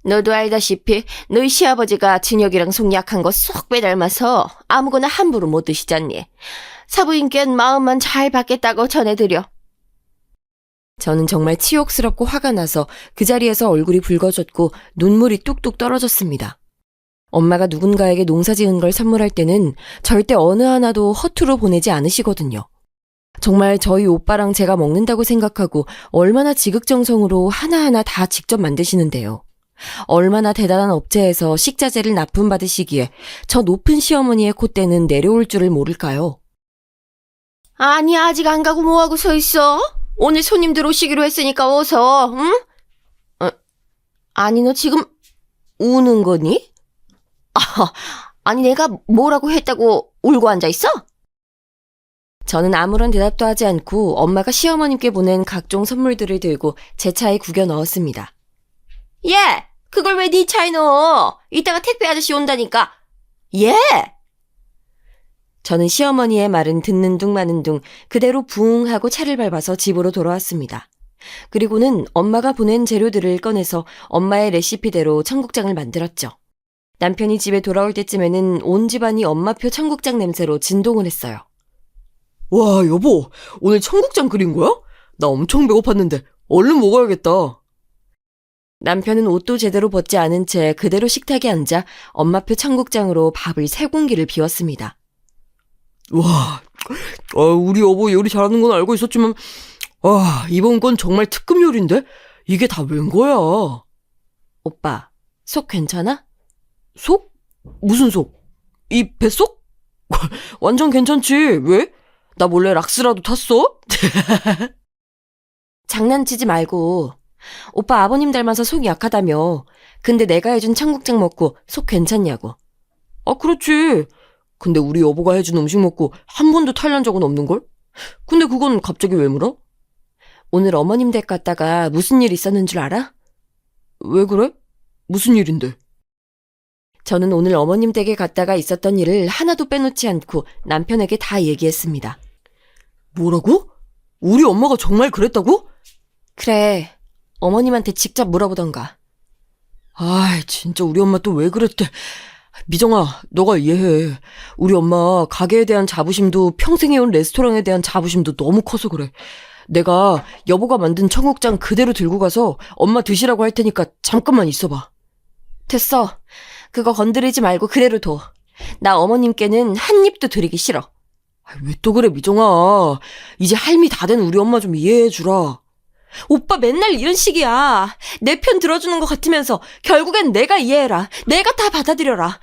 너도 알다시피 너희 시아버지가 진혁이랑 속 약한 거 쏙 빼닮아서 아무거나 함부로 못 드시잖니. 사부인께는 마음만 잘 받겠다고 전해드려. 저는 정말 치욕스럽고 화가 나서 그 자리에서 얼굴이 붉어졌고 눈물이 뚝뚝 떨어졌습니다. 엄마가 누군가에게 농사 지은 걸 선물할 때는 절대 어느 하나도 허투루 보내지 않으시거든요. 정말 저희 오빠랑 제가 먹는다고 생각하고 얼마나 지극정성으로 하나하나 다 직접 만드시는데요. 얼마나 대단한 업체에서 식자재를 납품받으시기에 저 높은 시어머니의 콧대는 내려올 줄을 모를까요? 아니, 아직 안 가고 뭐하고 서 있어? 오늘 손님들 오시기로 했으니까 어서, 응? 아니, 너 지금 우는 거니? 아니 내가 뭐라고 했다고 울고 앉아있어? 저는 아무런 대답도 하지 않고 엄마가 시어머님께 보낸 각종 선물들을 들고 제 차에 구겨 넣었습니다. 예! 그걸 왜 네 차에 넣어? 이따가 택배 아저씨 온다니까. 예! 저는 시어머니의 말은 듣는 둥 마는 둥 그대로 붕 하고 차를 밟아서 집으로 돌아왔습니다. 그리고는 엄마가 보낸 재료들을 꺼내서 엄마의 레시피대로 청국장을 만들었죠. 남편이 집에 돌아올 때쯤에는 온 집안이 엄마표 청국장 냄새로 진동을 했어요. 와, 여보, 오늘 청국장 끓인 거야? 나 엄청 배고팠는데 얼른 먹어야겠다. 남편은 옷도 제대로 벗지 않은 채 그대로 식탁에 앉아 엄마표 청국장으로 밥을 3공기를 비웠습니다. 와, 우리 여보 요리 잘하는 건 알고 있었지만 이번 건 정말 특급 요리인데? 이게 다 웬 거야? 오빠, 속 괜찮아? 속? 무슨 속? 이 뱃속? 완전 괜찮지. 왜? 나 몰래 락스라도 탔어? 장난치지 말고. 오빠 아버님 닮아서 속이 약하다며. 근데 내가 해준 청국장 먹고 속 괜찮냐고. 아, 그렇지. 근데 우리 여보가 해준 음식 먹고 한 번도 탈난 적은 없는걸? 근데 그건 갑자기 왜 물어? 오늘 어머님 댁 갔다가 무슨 일 있었는 줄 알아? 왜 그래? 무슨 일인데? 저는 오늘 어머님 댁에 갔다가 있었던 일을 하나도 빼놓지 않고 남편에게 다 얘기했습니다. 뭐라고? 우리 엄마가 정말 그랬다고? 그래, 어머님한테 직접 물어보던가. 아이, 진짜 우리 엄마 또 왜 그랬대. 미정아, 너가 이해해. 우리 엄마 가게에 대한 자부심도 평생 해온 레스토랑에 대한 자부심도 너무 커서 그래. 내가 여보가 만든 청국장 그대로 들고 가서 엄마 드시라고 할 테니까 잠깐만 있어봐. 됐어. 그거 건드리지 말고 그대로 둬. 나 어머님께는 한 입도 드리기 싫어. 왜 또 그래, 미정아. 이제 할미 다 된 우리 엄마 좀 이해해주라. 오빠 맨날 이런 식이야. 내 편 들어주는 것 같으면서 결국엔 내가 이해해라. 내가 다 받아들여라.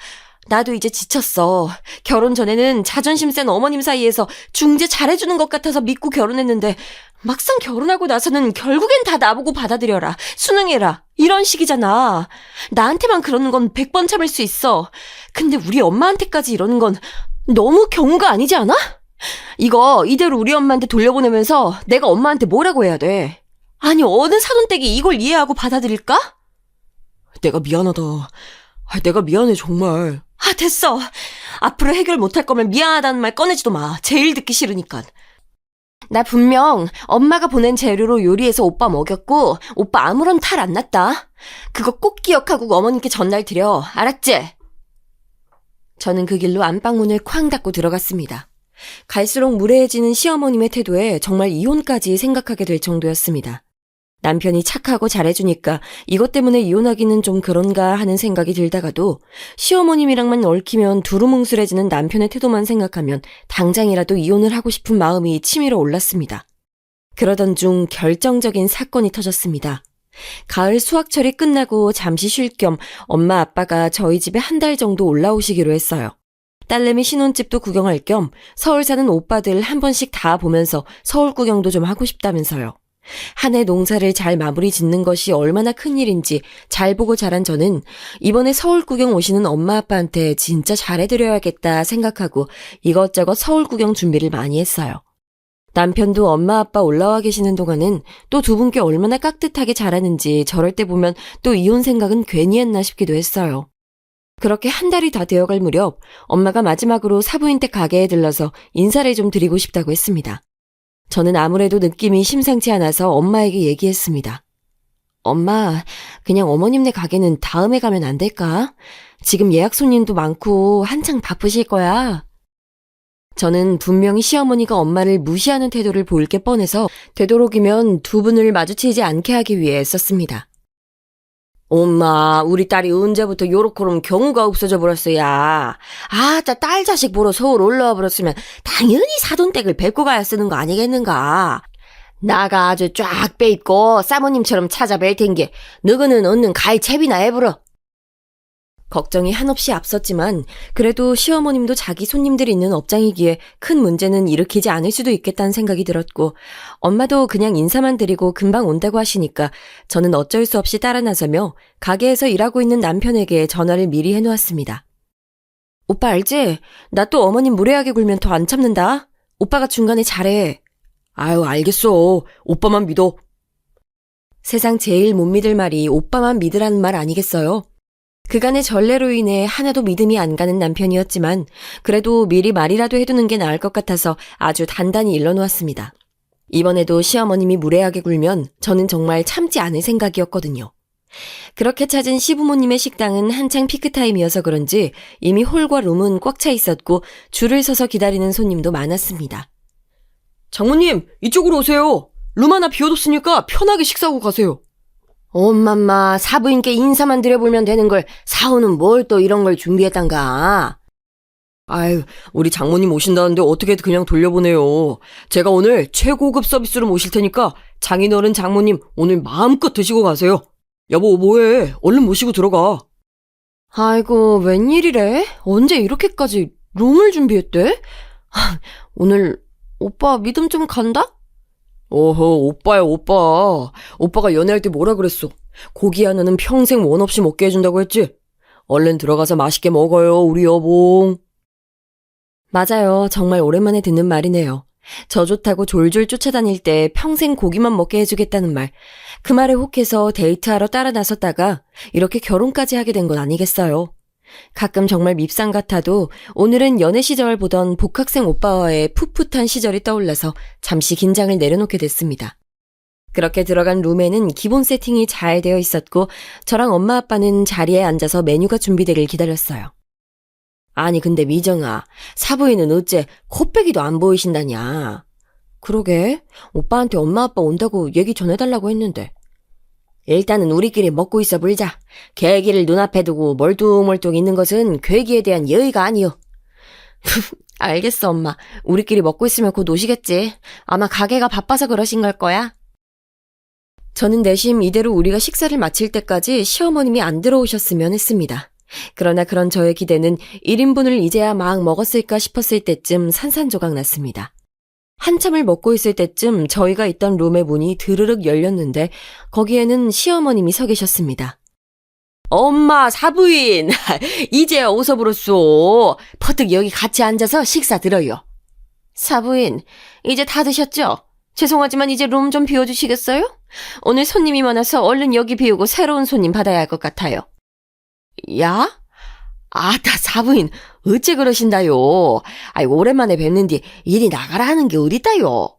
나도 이제 지쳤어. 결혼 전에는 자존심 센 어머님 사이에서 중재 잘해주는 것 같아서 믿고 결혼했는데 막상 결혼하고 나서는 결국엔 다 나보고 받아들여라. 순응해라. 이런 식이잖아. 나한테만 그러는 건 100번 참을 수 있어. 근데 우리 엄마한테까지 이러는 건 너무 경우가 아니지 않아? 이거 이대로 우리 엄마한테 돌려보내면서 내가 엄마한테 뭐라고 해야 돼? 아니, 어느 사돈댁이 이걸 이해하고 받아들일까? 내가 미안하다. 내가 미안해, 정말. 아, 됐어. 앞으로 해결 못할 거면 미안하다는 말 꺼내지도 마. 제일 듣기 싫으니까. 나 분명 엄마가 보낸 재료로 요리해서 오빠 먹였고 오빠 아무런 탈 안 났다. 그거 꼭 기억하고 어머님께 전달 드려. 알았지? 저는 그 길로 안방문을 쾅 닫고 들어갔습니다. 갈수록 무례해지는 시어머님의 태도에 정말 이혼까지 생각하게 될 정도였습니다. 남편이 착하고 잘해주니까 이것 때문에 이혼하기는 좀 그런가 하는 생각이 들다가도 시어머님이랑만 얽히면 두루뭉술해지는 남편의 태도만 생각하면 당장이라도 이혼을 하고 싶은 마음이 치밀어 올랐습니다. 그러던 중 결정적인 사건이 터졌습니다. 가을 수학철이 끝나고 잠시 쉴 겸 엄마 아빠가 저희 집에 한 달 정도 올라오시기로 했어요. 딸내미 신혼집도 구경할 겸 서울 사는 오빠들 한 번씩 다 보면서 서울 구경도 좀 하고 싶다면서요. 한 해 농사를 잘 마무리 짓는 것이 얼마나 큰일인지 잘 보고 자란 저는 이번에 서울 구경 오시는 엄마 아빠한테 진짜 잘해드려야겠다 생각하고 이것저것 서울 구경 준비를 많이 했어요. 남편도 엄마 아빠 올라와 계시는 동안은 또 두 분께 얼마나 깍듯하게 잘하는지 저럴 때 보면 또 이혼 생각은 괜히 했나 싶기도 했어요. 그렇게 한 달이 다 되어갈 무렵 엄마가 마지막으로 사부인 댁 가게에 들러서 인사를 좀 드리고 싶다고 했습니다. 저는 아무래도 느낌이 심상치 않아서 엄마에게 얘기했습니다. 엄마, 그냥 어머님네 가게는 다음에 가면 안 될까? 지금 예약 손님도 많고 한창 바쁘실 거야. 저는 분명히 시어머니가 엄마를 무시하는 태도를 보일 게 뻔해서 되도록이면 두 분을 마주치지 않게 하기 위해 애썼습니다. 엄마, 우리 딸이 언제부터 요렇게럼 경우가 없어져 버렸어야. 딸 자식 보러 서울 올라와 버렸으면 당연히 사돈댁을 뵙고 가야 쓰는 거 아니겠는가. 나가 아주 쫙 빼입고 사모님처럼 찾아뵐 텐게 너그는 얻는 가히 채비나 해보러. 걱정이 한없이 앞섰지만 그래도 시어머님도 자기 손님들이 있는 업장이기에 큰 문제는 일으키지 않을 수도 있겠다는 생각이 들었고 엄마도 그냥 인사만 드리고 금방 온다고 하시니까 저는 어쩔 수 없이 따라 나서며 가게에서 일하고 있는 남편에게 전화를 미리 해놓았습니다. 오빠 알지? 나 또 어머님 무례하게 굴면 더 안 참는다. 오빠가 중간에 잘해. 아유, 알겠어. 오빠만 믿어. 세상 제일 못 믿을 말이 오빠만 믿으라는 말 아니겠어요? 그간의 전례로 인해 하나도 믿음이 안 가는 남편이었지만 그래도 미리 말이라도 해두는 게 나을 것 같아서 아주 단단히 일러놓았습니다. 이번에도 시어머님이 무례하게 굴면 저는 정말 참지 않을 생각이었거든요. 그렇게 찾은 시부모님의 식당은 한창 피크타임이어서 그런지 이미 홀과 룸은 꽉 차 있었고 줄을 서서 기다리는 손님도 많았습니다. 장모님, 이쪽으로 오세요. 룸 하나 비워뒀으니까 편하게 식사하고 가세요. 엄맘마, 사부인께 인사만 드려보면 되는 걸 사오는 뭘 또 이런 걸 준비했단가. 아유, 우리 장모님 오신다는데 어떻게 그냥 돌려보내요. 제가 오늘 최고급 서비스로 모실 테니까 장인어른 장모님 오늘 마음껏 드시고 가세요. 여보, 뭐해? 얼른 모시고 들어가. 아이고, 웬일이래? 언제 이렇게까지 룸을 준비했대? 오늘 오빠 믿음 좀 간다? 어허, 오빠야, 오빠. 오빠가 연애할 때 뭐라 그랬어? 고기 하나는 평생 원 없이 먹게 해준다고 했지? 얼른 들어가서 맛있게 먹어요, 우리 여봉. 맞아요. 정말 오랜만에 듣는 말이네요. 저 좋다고 졸졸 쫓아다닐 때 평생 고기만 먹게 해주겠다는 말. 그 말에 혹해서 데이트하러 따라 나섰다가 이렇게 결혼까지 하게 된 건 아니겠어요. 가끔 정말 밉상 같아도 오늘은 연애 시절 보던 복학생 오빠와의 풋풋한 시절이 떠올라서 잠시 긴장을 내려놓게 됐습니다. 그렇게 들어간 룸에는 기본 세팅이 잘 되어 있었고 저랑 엄마 아빠는 자리에 앉아서 메뉴가 준비되길 기다렸어요. 아니 근데 미정아, 사부인은 어째 코빼기도 안 보이신다냐? 그러게, 오빠한테 엄마 아빠 온다고 얘기 전해달라고 했는데. 일단은 우리끼리 먹고 있어 불자. 계기를 눈앞에 두고 멀뚱멀뚱 있는 것은 괴기에 대한 예의가 아니요. 알겠어 엄마. 우리끼리 먹고 있으면 곧 오시겠지. 아마 가게가 바빠서 그러신 걸 거야. 저는 내심 이대로 우리가 식사를 마칠 때까지 시어머님이 안 들어오셨으면 했습니다. 그러나 그런 저의 기대는 1인분을 이제야 막 먹었을까 싶었을 때쯤 산산조각 났습니다. 한참을 먹고 있을 때쯤 저희가 있던 룸의 문이 드르륵 열렸는데 거기에는 시어머님이 서 계셨습니다. 엄마, 사부인! 이제야 오서 부르소. 퍼뜩 여기 같이 앉아서 식사 들어요. 사부인, 이제 다 드셨죠? 죄송하지만 이제 룸 좀 비워주시겠어요? 오늘 손님이 많아서 얼른 여기 비우고 새로운 손님 받아야 할 것 같아요. 야? 아따, 사부인, 어째 그러신다요? 아이고, 오랜만에 뵙는디 일이 나가라 하는 게 어딨다요?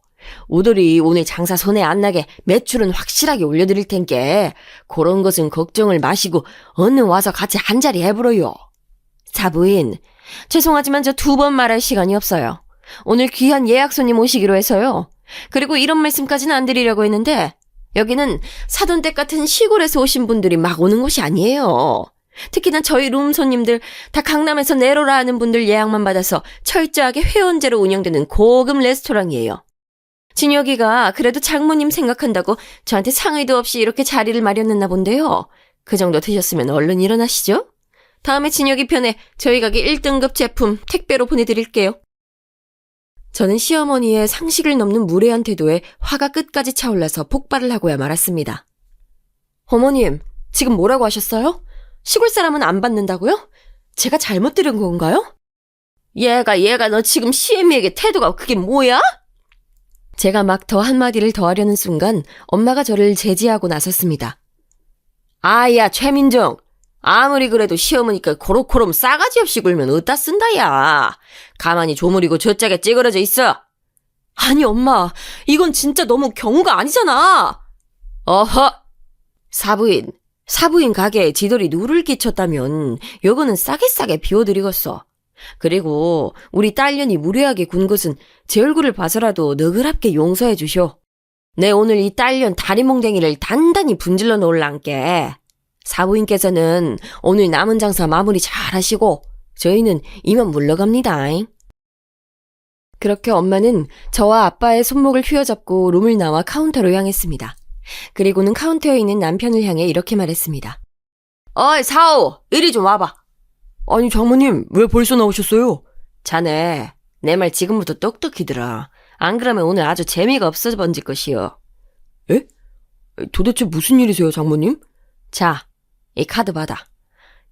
우들이 오늘 장사 손에 안 나게 매출은 확실하게 올려드릴 텐께 그런 것은 걱정을 마시고 얼른 와서 같이 한자리 해보러요. 사부인, 죄송하지만 저 2번 말할 시간이 없어요. 오늘 귀한 예약 손님 오시기로 해서요. 그리고 이런 말씀까지는 안 드리려고 했는데 여기는 사돈댁 같은 시골에서 오신 분들이 막 오는 곳이 아니에요. 특히나 저희 룸 손님들 다 강남에서 내로라 하는 분들 예약만 받아서 철저하게 회원제로 운영되는 고급 레스토랑이에요. 진혁이가 그래도 장모님 생각한다고 저한테 상의도 없이 이렇게 자리를 마련했나 본데요. 그 정도 드셨으면 얼른 일어나시죠. 다음에 진혁이 편에 저희 가게 1등급 제품 택배로 보내드릴게요. 저는 시어머니의 상식을 넘는 무례한 태도에 화가 끝까지 차올라서 폭발을 하고야 말았습니다. 어머님, 지금 뭐라고 하셨어요? 시골 사람은 안 받는다고요? 제가 잘못 들은 건가요? 얘가 너 지금 시애미에게 태도가 그게 뭐야? 제가 막 더 한마디를 더 하려는 순간 엄마가 저를 제지하고 나섰습니다. 아야, 최민정. 아무리 그래도 시어머니까 고로코롬 싸가지 없이 굴면 어디다 쓴다, 야. 가만히 조무리고 저짝에 찌그러져 있어. 아니, 엄마. 이건 진짜 너무 경우가 아니잖아. 어허. 사부인 가게에 지돌이 누를 끼쳤다면 요거는 싸게 비워드리겠어. 그리고 우리 딸년이 무례하게 군 것은 제 얼굴을 봐서라도 너그럽게 용서해 주쇼. 내 오늘 이 딸년 다리몽댕이를 단단히 분질러 놓을란께. 사부인께서는 오늘 남은 장사 마무리 잘 하시고 저희는 이만 물러갑니다. 그렇게 엄마는 저와 아빠의 손목을 휘어잡고 룸을 나와 카운터로 향했습니다. 그리고는 카운터에 있는 남편을 향해 이렇게 말했습니다. 어이, 사오, 이리 좀 와봐. 아니, 장모님, 왜 벌써 나오셨어요? 자네, 내 말 지금부터 똑똑히 들어. 안 그러면 오늘 아주 재미가 없어 번질 것이요. 에? 도대체 무슨 일이세요, 장모님? 자, 이 카드 받아.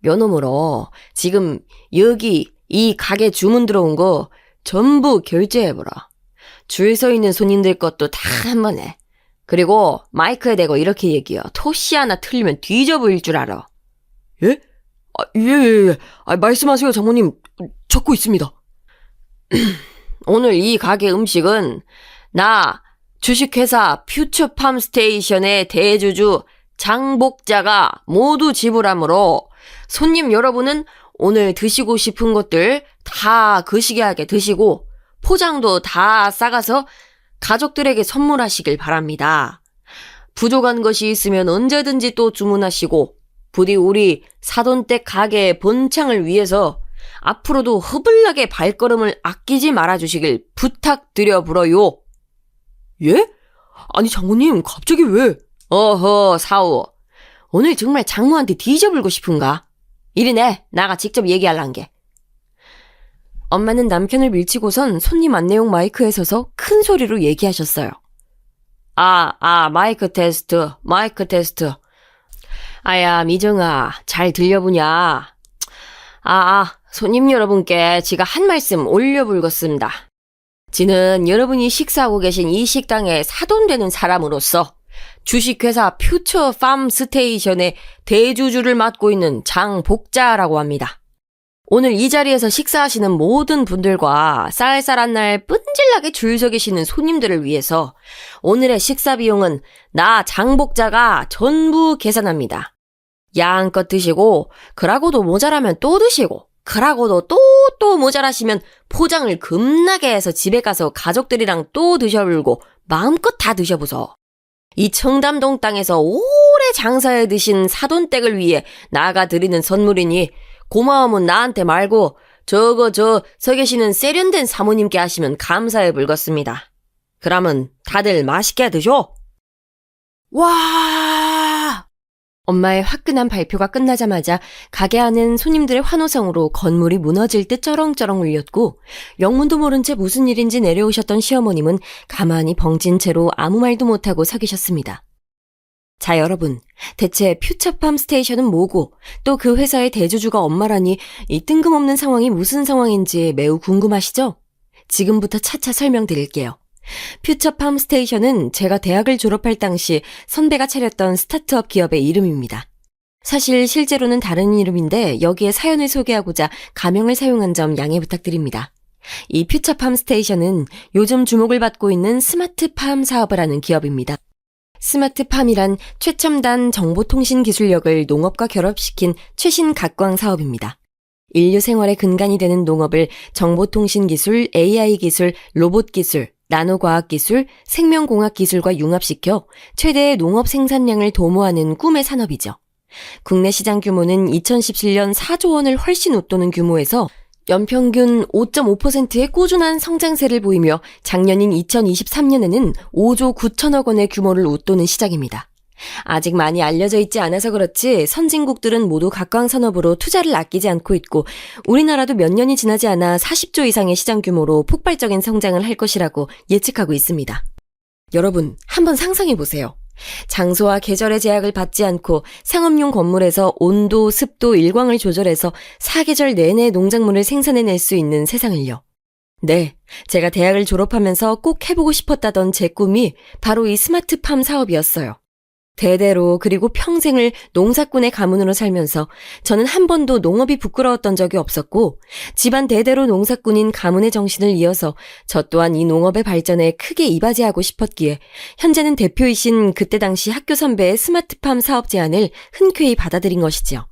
요 놈으로 지금 여기 이 가게 주문 들어온 거 전부 결제해보라. 줄 서 있는 손님들 것도 다 한 번에. 그리고 마이크에 대고 이렇게 얘기해. 토시 하나 틀리면 뒤져 보일 줄 알아. 예? 예. 말씀하세요, 장모님. 적고 있습니다. 오늘 이 가게 음식은 나 주식회사 퓨처팜스테이션의 대주주 장복자가 모두 지불하므로 손님 여러분은 오늘 드시고 싶은 것들 다 거시기하게 드시고 포장도 다 싸가서 가족들에게 선물하시길 바랍니다. 부족한 것이 있으면 언제든지 또 주문하시고 부디 우리 사돈댁 가게의 번창을 위해서 앞으로도 허블나게 발걸음을 아끼지 말아주시길 부탁드려 불어요. 예? 아니, 장모님, 갑자기 왜? 어허, 사오. 오늘 정말 장모한테 뒤져불고 싶은가? 이리 내. 나가 직접 얘기할란 게. 엄마는 남편을 밀치고선 손님 안내용 마이크에 서서 큰 소리로 얘기하셨어요. 마이크 테스트, 마이크 테스트. 아야, 미정아, 잘 들려보냐? 손님 여러분께 지가 한 말씀 올려불겠습니다. 지는 여러분이 식사하고 계신 이 식당에 사돈되는 사람으로서 주식회사 퓨처팜스테이션의 대주주를 맡고 있는 장복자라고 합니다. 오늘 이 자리에서 식사하시는 모든 분들과 쌀쌀한 날 끈질나게 줄 서 계시는 손님들을 위해서 오늘의 식사 비용은 나 장복자가 전부 계산합니다. 양껏 드시고 그러고도 모자라면 또 드시고 그러고도 또 모자라시면 포장을 겁나게 해서 집에 가서 가족들이랑 또 드셔불고 마음껏 다 드셔보소. 이 청담동 땅에서 오래 장사해 드신 사돈댁을 위해 나가 드리는 선물이니 고마움은 나한테 말고 서 계시는 세련된 사모님께 하시면 감사해 불겠습니다. 그러면 다들 맛있게 드쇼. 와! 엄마의 화끈한 발표가 끝나자마자 가게 안은 손님들의 환호성으로 건물이 무너질 듯 쩌렁쩌렁 울렸고 영문도 모른 채 무슨 일인지 내려오셨던 시어머님은 가만히 벙찐 채로 아무 말도 못하고 서 계셨습니다. 자, 여러분, 대체 퓨처팜 스테이션은 뭐고 또 그 회사의 대주주가 엄마라니 이 뜬금없는 상황이 무슨 상황인지 매우 궁금하시죠? 지금부터 차차 설명드릴게요. 퓨처팜 스테이션은 제가 대학을 졸업할 당시 선배가 차렸던 스타트업 기업의 이름입니다. 사실 실제로는 다른 이름인데 여기에 사연을 소개하고자 가명을 사용한 점 양해 부탁드립니다. 이 퓨처팜 스테이션은 요즘 주목을 받고 있는 스마트팜 사업을 하는 기업입니다. 스마트팜이란 최첨단 정보통신 기술력을 농업과 결합시킨 최신 각광 사업입니다. 인류 생활의 근간이 되는 농업을 정보통신 기술, AI 기술, 로봇 기술, 나노과학 기술, 생명공학 기술과 융합시켜 최대의 농업 생산량을 도모하는 꿈의 산업이죠. 국내 시장 규모는 2017년 4조 원을 훨씬 웃도는 규모에서 연평균 5.5%의 꾸준한 성장세를 보이며 작년인 2023년에는 5조 9천억 원의 규모를 웃도는 시장입니다. 아직 많이 알려져 있지 않아서 그렇지 선진국들은 모두 각광산업으로 투자를 아끼지 않고 있고 우리나라도 몇 년이 지나지 않아 40조 이상의 시장 규모로 폭발적인 성장을 할 것이라고 예측하고 있습니다. 여러분, 한번 상상해 보세요. 장소와 계절의 제약을 받지 않고 상업용 건물에서 온도, 습도, 일광을 조절해서 사계절 내내 농작물을 생산해낼 수 있는 세상을요. 네, 제가 대학을 졸업하면서 꼭 해보고 싶었다던 제 꿈이 바로 이 스마트팜 사업이었어요. 대대로 그리고 평생을 농사꾼의 가문으로 살면서 저는 한 번도 농업이 부끄러웠던 적이 없었고 집안 대대로 농사꾼인 가문의 정신을 이어서 저 또한 이 농업의 발전에 크게 이바지하고 싶었기에 현재는 대표이신 그때 당시 학교 선배의 스마트팜 사업 제안을 흔쾌히 받아들인 것이지요.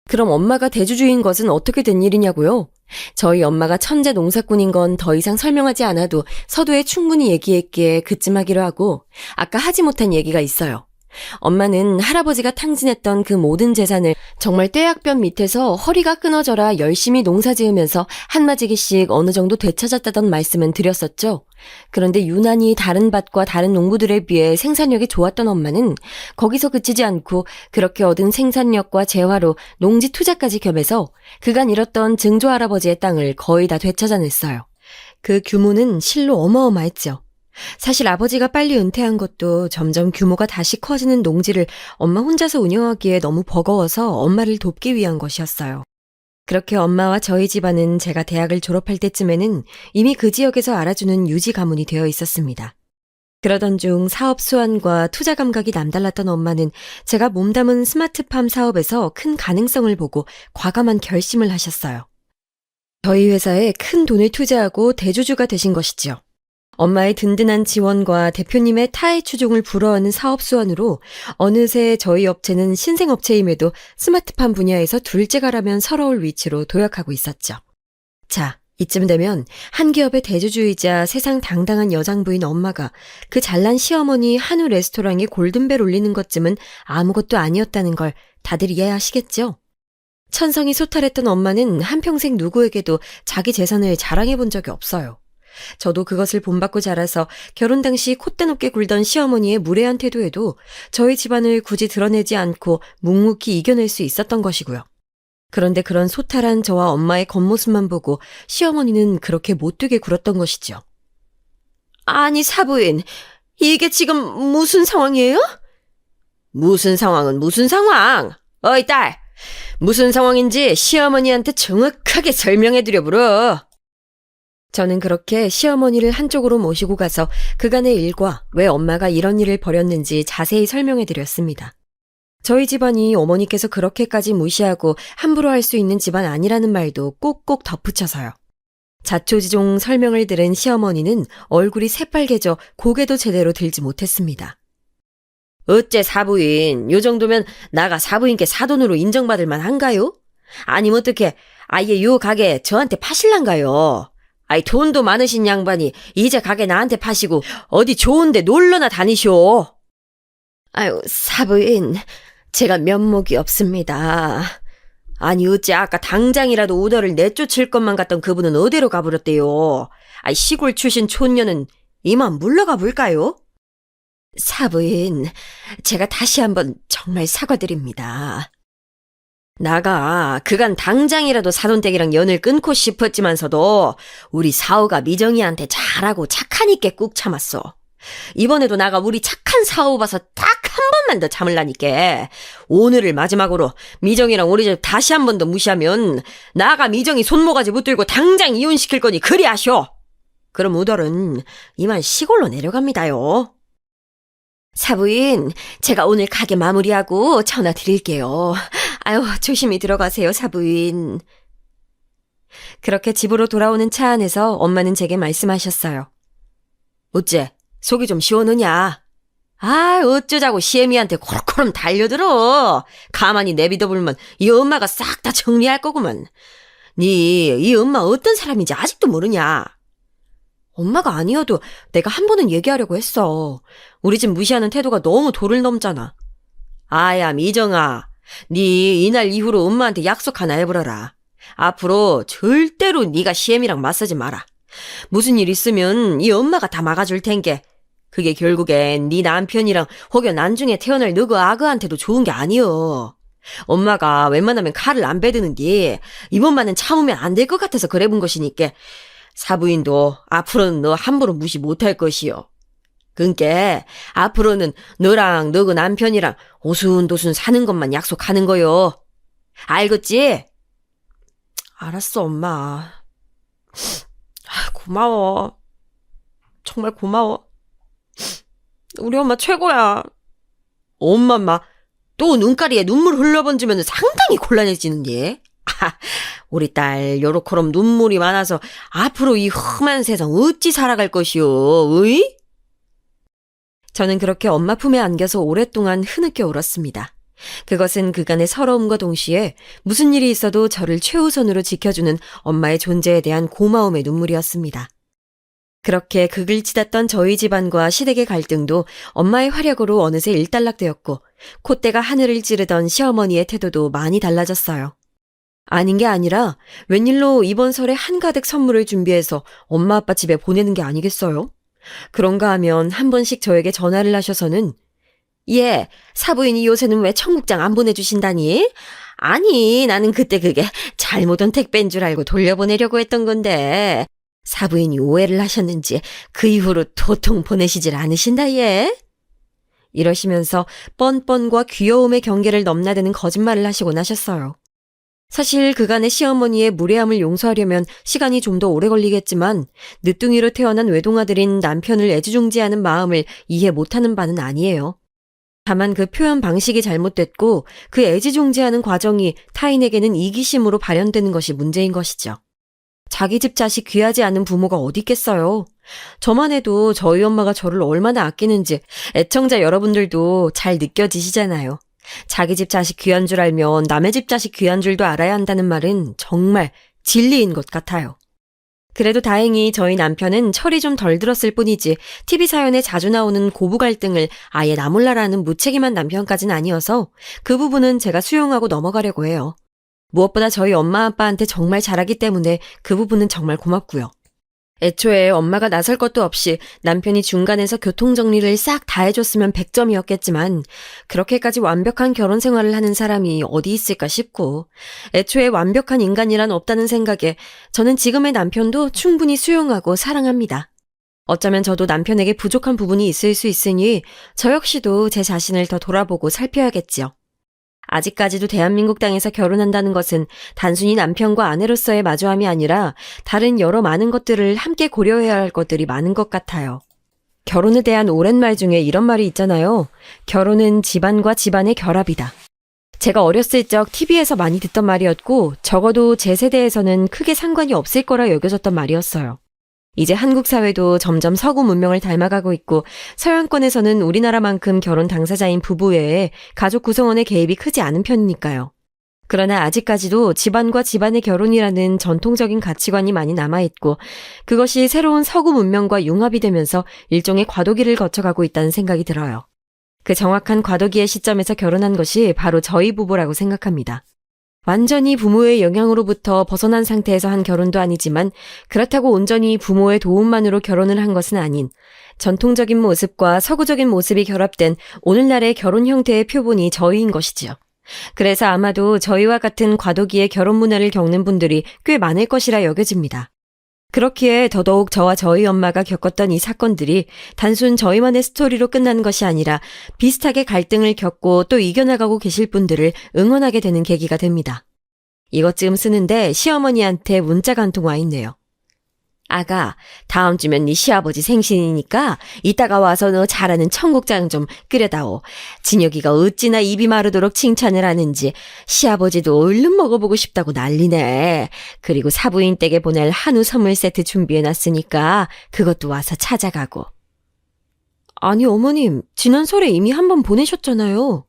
그럼 엄마가 대주주인 것은 어떻게 된 일이냐고요? 저희 엄마가 천재 농사꾼인 건 더 이상 설명하지 않아도 서두에 충분히 얘기했기에 그쯤 하기로 하고 아까 하지 못한 얘기가 있어요. 엄마는 할아버지가 탕진했던 그 모든 재산을 정말 떼약볕 밑에서 허리가 끊어져라 열심히 농사 지으면서 한마디씩 어느 정도 되찾았다던 말씀은 드렸었죠. 그런데 유난히 다른 밭과 다른 농부들에 비해 생산력이 좋았던 엄마는 거기서 그치지 않고 그렇게 얻은 생산력과 재화로 농지 투자까지 겸해서 그간 잃었던 증조 할아버지의 땅을 거의 다 되찾아냈어요. 그 규모는 실로 어마어마했죠. 사실 아버지가 빨리 은퇴한 것도 점점 규모가 다시 커지는 농지를 엄마 혼자서 운영하기에 너무 버거워서 엄마를 돕기 위한 것이었어요. 그렇게 엄마와 저희 집안은 제가 대학을 졸업할 때쯤에는 이미 그 지역에서 알아주는 유지 가문이 되어 있었습니다. 그러던 중 사업 수완과 투자 감각이 남달랐던 엄마는 제가 몸담은 스마트팜 사업에서 큰 가능성을 보고 과감한 결심을 하셨어요. 저희 회사에 큰 돈을 투자하고 대주주가 되신 것이지요. 엄마의 든든한 지원과 대표님의 타의 추종을 불허하는 사업 수완으로 어느새 저희 업체는 신생업체임에도 스마트팜 분야에서 둘째가라면 서러울 위치로 도약하고 있었죠. 자, 이쯤 되면 한 기업의 대주주이자 세상 당당한 여장부인 엄마가 그 잘난 시어머니 한우 레스토랑에 골든벨 울리는 것쯤은 아무것도 아니었다는 걸 다들 이해하시겠죠? 천성이 소탈했던 엄마는 한평생 누구에게도 자기 재산을 자랑해 본 적이 없어요. 저도 그것을 본받고 자라서 결혼 당시 콧대 높게 굴던 시어머니의 무례한 태도에도 저희 집안을 굳이 드러내지 않고 묵묵히 이겨낼 수 있었던 것이고요. 그런데 그런 소탈한 저와 엄마의 겉모습만 보고 시어머니는 그렇게 못되게 굴었던 것이죠. 아니, 사부인, 이게 지금 무슨 상황이에요? 무슨 상황은 무슨 상황? 어이, 딸! 무슨 상황인지 시어머니한테 정확하게 설명해드려 보러. 저는 그렇게 시어머니를 한쪽으로 모시고 가서 그간의 일과 왜 엄마가 이런 일을 벌였는지 자세히 설명해드렸습니다. 저희 집안이 어머니께서 그렇게까지 무시하고 함부로 할 수 있는 집안 아니라는 말도 꼭꼭 덧붙여서요. 자초지종 설명을 들은 시어머니는 얼굴이 새빨개져 고개도 제대로 들지 못했습니다. 어째 사부인, 요 정도면 나가 사부인께 사돈으로 인정받을 만한가요? 아니면 어떻게 아예 요 가게 저한테 파실란가요? 아이, 돈도 많으신 양반이 이제 가게 나한테 파시고 어디 좋은데 놀러나 다니쇼. 아유, 사부인, 제가 면목이 없습니다. 아니, 어째 아까 당장이라도 우더를 내쫓을 것만 같던 그분은 어디로 가버렸대요? 아이, 시골 출신 촌녀는 이만 물러가 볼까요? 사부인, 제가 다시 한번 정말 사과드립니다. 나가 그간 당장이라도 사돈댁이랑 연을 끊고 싶었지만서도 우리 사오가 미정이한테 잘하고 착하니께 꾹 참았어. 이번에도 나가 우리 착한 사오 봐서 딱 한 번만 더 참을라니까. 오늘을 마지막으로 미정이랑 우리 집 다시 한 번 더 무시하면 나가 미정이 손모가지 붙들고 당장 이혼시킬 거니 그리 하쇼. 그럼 우덜은 이만 시골로 내려갑니다요. 사부인, 제가 오늘 가게 마무리하고 전화 드릴게요. 아유, 조심히 들어가세요, 사부인. 그렇게 집으로 돌아오는 차 안에서 엄마는 제게 말씀하셨어요. 어째, 속이 좀 시원하냐? 아, 어쩌자고 시애미한테 코르코름 달려들어. 가만히 내비둬 보면 이 엄마가 싹 다 정리할 거구먼. 이 엄마 어떤 사람인지 아직도 모르냐? 엄마가 아니어도 내가 한 번은 얘기하려고 했어. 우리 집 무시하는 태도가 너무 도를 넘잖아. 아야, 미정아. 네 이날 이후로 엄마한테 약속 하나 해보라라. 앞으로 절대로 네가 시애미랑 맞서지 마라. 무슨 일 있으면 이 엄마가 다 막아줄 텐게. 그게 결국엔 네 남편이랑 혹여 난중에 태어날 너그 아그한테도 좋은 게 아니여. 엄마가 웬만하면 칼을 안 베드는디 이번만은 참으면 안 될 것 같아서 그래 본 것이니까 사부인도 앞으로는 너 함부로 무시 못할 것이요. 그니까 앞으로는 너랑 너그 남편이랑 오순도순 사는 것만 약속하는 거요. 알겠지? 알았어, 엄마. 고마워. 정말 고마워. 우리 엄마 최고야. 엄마, 또 눈가리에 눈물 흘려번지면 상당히 곤란해지는데. 우리 딸 요렇게럼 눈물이 많아서 앞으로 이 험한 세상 어찌 살아갈 것이오, 으이? 저는 그렇게 엄마 품에 안겨서 오랫동안 흐느껴 울었습니다. 그것은 그간의 서러움과 동시에 무슨 일이 있어도 저를 최우선으로 지켜주는 엄마의 존재에 대한 고마움의 눈물이었습니다. 그렇게 극을 치닫던 저희 집안과 시댁의 갈등도 엄마의 활약으로 어느새 일단락되었고 콧대가 하늘을 찌르던 시어머니의 태도도 많이 달라졌어요. 아닌 게 아니라 웬일로 이번 설에 한가득 선물을 준비해서 엄마 아빠 집에 보내는 게 아니겠어요? 그런가 하면 한 번씩 저에게 전화를 하셔서는 예, 사부인이 요새는 왜 청국장 안 보내주신다니? 아니, 나는 그때 그게 잘못 온 택배인 줄 알고 돌려보내려고 했던 건데 사부인이 오해를 하셨는지 그 이후로 도통 보내시질 않으신다, 예? 이러시면서 뻔뻔과 귀여움의 경계를 넘나드는 거짓말을 하시곤 하셨어요. 사실 그간의 시어머니의 무례함을 용서하려면 시간이 좀 더 오래 걸리겠지만 늦둥이로 태어난 외동아들인 남편을 애지중지하는 마음을 이해 못하는 바는 아니에요. 다만 그 표현 방식이 잘못됐고 그 애지중지하는 과정이 타인에게는 이기심으로 발현되는 것이 문제인 것이죠. 자기 집 자식 귀하지 않은 부모가 어디 있겠어요. 저만 해도 저희 엄마가 저를 얼마나 아끼는지 애청자 여러분들도 잘 느껴지시잖아요. 자기 집 자식 귀한 줄 알면 남의 집 자식 귀한 줄도 알아야 한다는 말은 정말 진리인 것 같아요. 그래도 다행히 저희 남편은 철이 좀 덜 들었을 뿐이지 TV 사연에 자주 나오는 고부 갈등을 아예 나몰라라는 무책임한 남편까지는 아니어서 그 부분은 제가 수용하고 넘어가려고 해요. 무엇보다 저희 엄마 아빠한테 정말 잘하기 때문에 그 부분은 정말 고맙고요. 애초에 엄마가 나설 것도 없이 남편이 중간에서 교통정리를 싹 다 해줬으면 100점이었겠지만 그렇게까지 완벽한 결혼 생활을 하는 사람이 어디 있을까 싶고 애초에 완벽한 인간이란 없다는 생각에 저는 지금의 남편도 충분히 수용하고 사랑합니다. 어쩌면 저도 남편에게 부족한 부분이 있을 수 있으니 저 역시도 제 자신을 더 돌아보고 살펴야겠지요. 아직까지도 대한민국 땅에서 결혼한다는 것은 단순히 남편과 아내로서의 마주함이 아니라 다른 여러 많은 것들을 함께 고려해야 할 것들이 많은 것 같아요. 결혼에 대한 오랜 말 중에 이런 말이 있잖아요. 결혼은 집안과 집안의 결합이다. 제가 어렸을 적 TV에서 많이 듣던 말이었고 적어도 제 세대에서는 크게 상관이 없을 거라 여겨졌던 말이었어요. 이제 한국 사회도 점점 서구 문명을 닮아가고 있고 서양권에서는 우리나라만큼 결혼 당사자인 부부 외에 가족 구성원의 개입이 크지 않은 편이니까요. 그러나 아직까지도 집안과 집안의 결혼이라는 전통적인 가치관이 많이 남아있고 그것이 새로운 서구 문명과 융합이 되면서 일종의 과도기를 거쳐가고 있다는 생각이 들어요. 그 정확한 과도기의 시점에서 결혼한 것이 바로 저희 부부라고 생각합니다. 완전히 부모의 영향으로부터 벗어난 상태에서 한 결혼도 아니지만 그렇다고 온전히 부모의 도움만으로 결혼을 한 것은 아닌 전통적인 모습과 서구적인 모습이 결합된 오늘날의 결혼 형태의 표본이 저희인 것이지요. 그래서 아마도 저희와 같은 과도기의 결혼 문화를 겪는 분들이 꽤 많을 것이라 여겨집니다. 그렇기에 더더욱 저와 저희 엄마가 겪었던 이 사건들이 단순 저희만의 스토리로 끝나는 것이 아니라 비슷하게 갈등을 겪고 또 이겨나가고 계실 분들을 응원하게 되는 계기가 됩니다. 이것쯤 쓰는데 시어머니한테 문자가 한 통 와 있네요. 아가, 다음 주면 네 시아버지 생신이니까 이따가 와서 너 잘하는 청국장 좀 끓여다오. 진혁이가 어찌나 입이 마르도록 칭찬을 하는지 시아버지도 얼른 먹어보고 싶다고 난리네. 그리고 사부인 댁에 보낼 한우 선물 세트 준비해놨으니까 그것도 와서 찾아가고. 아니 어머님, 지난 설에 이미 한 번 보내셨잖아요.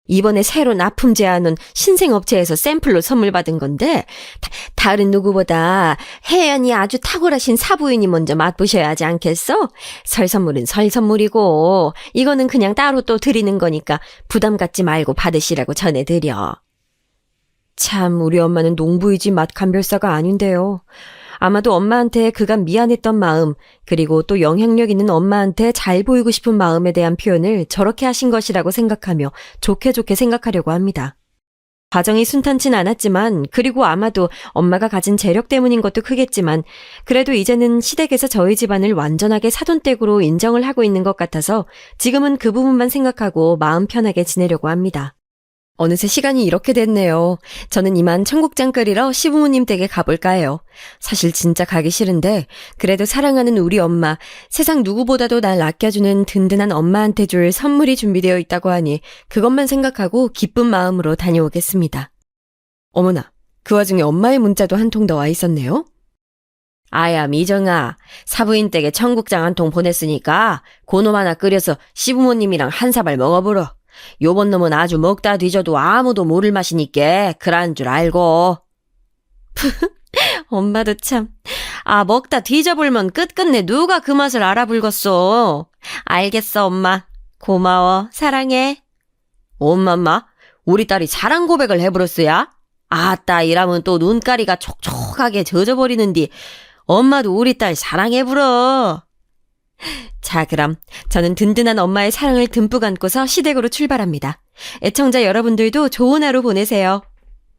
이번에 새로 납품 제안은 신생업체에서 샘플로 선물 받은 건데 다른 누구보다 혜연이 아주 탁월하신 사부인이 먼저 맛보셔야 하지 않겠어? 설 선물은 설 선물이고 이거는 그냥 따로 또 드리는 거니까 부담 갖지 말고 받으시라고 전해드려. 참 우리 엄마는 농부이지 맛감별사가 아닌데요. 아마도 엄마한테 그간 미안했던 마음 그리고 또 영향력 있는 엄마한테 잘 보이고 싶은 마음에 대한 표현을 저렇게 하신 것이라고 생각하며 좋게 생각하려고 합니다. 과정이 순탄치 않았지만 그리고 아마도 엄마가 가진 재력 때문인 것도 크겠지만 그래도 이제는 시댁에서 저희 집안을 완전하게 사돈댁으로 인정을 하고 있는 것 같아서 지금은 그 부분만 생각하고 마음 편하게 지내려고 합니다. 어느새 시간이 이렇게 됐네요. 저는 이만 청국장 끓이러 시부모님 댁에 가볼까 해요. 사실 진짜 가기 싫은데 그래도 사랑하는 우리 엄마, 세상 누구보다도 날 아껴주는 든든한 엄마한테 줄 선물이 준비되어 있다고 하니 그것만 생각하고 기쁜 마음으로 다녀오겠습니다. 어머나, 그 와중에 엄마의 문자도 한 통 더 와 있었네요. 아야 미정아, 사부인 댁에 청국장 한 통 보냈으니까 그놈 하나 끓여서 시부모님이랑 한 사발 먹어보러. 요번 놈은 아주 먹다 뒤져도 아무도 모를 맛이니까 그런 줄 알고. 엄마도 참. 아, 먹다 뒤져불면 끝끝내 누가 그 맛을 알아불겠어. 알겠어 엄마. 고마워. 사랑해. 엄마, 우리 딸이 사랑 고백을 해버렸어야? 아따, 이라면 또 눈가리가 촉촉하게 젖어버리는디 엄마도 우리 딸 사랑해불어. 자, 그럼 저는 든든한 엄마의 사랑을 듬뿍 안고서 시댁으로 출발합니다. 애청자 여러분들도 좋은 하루 보내세요.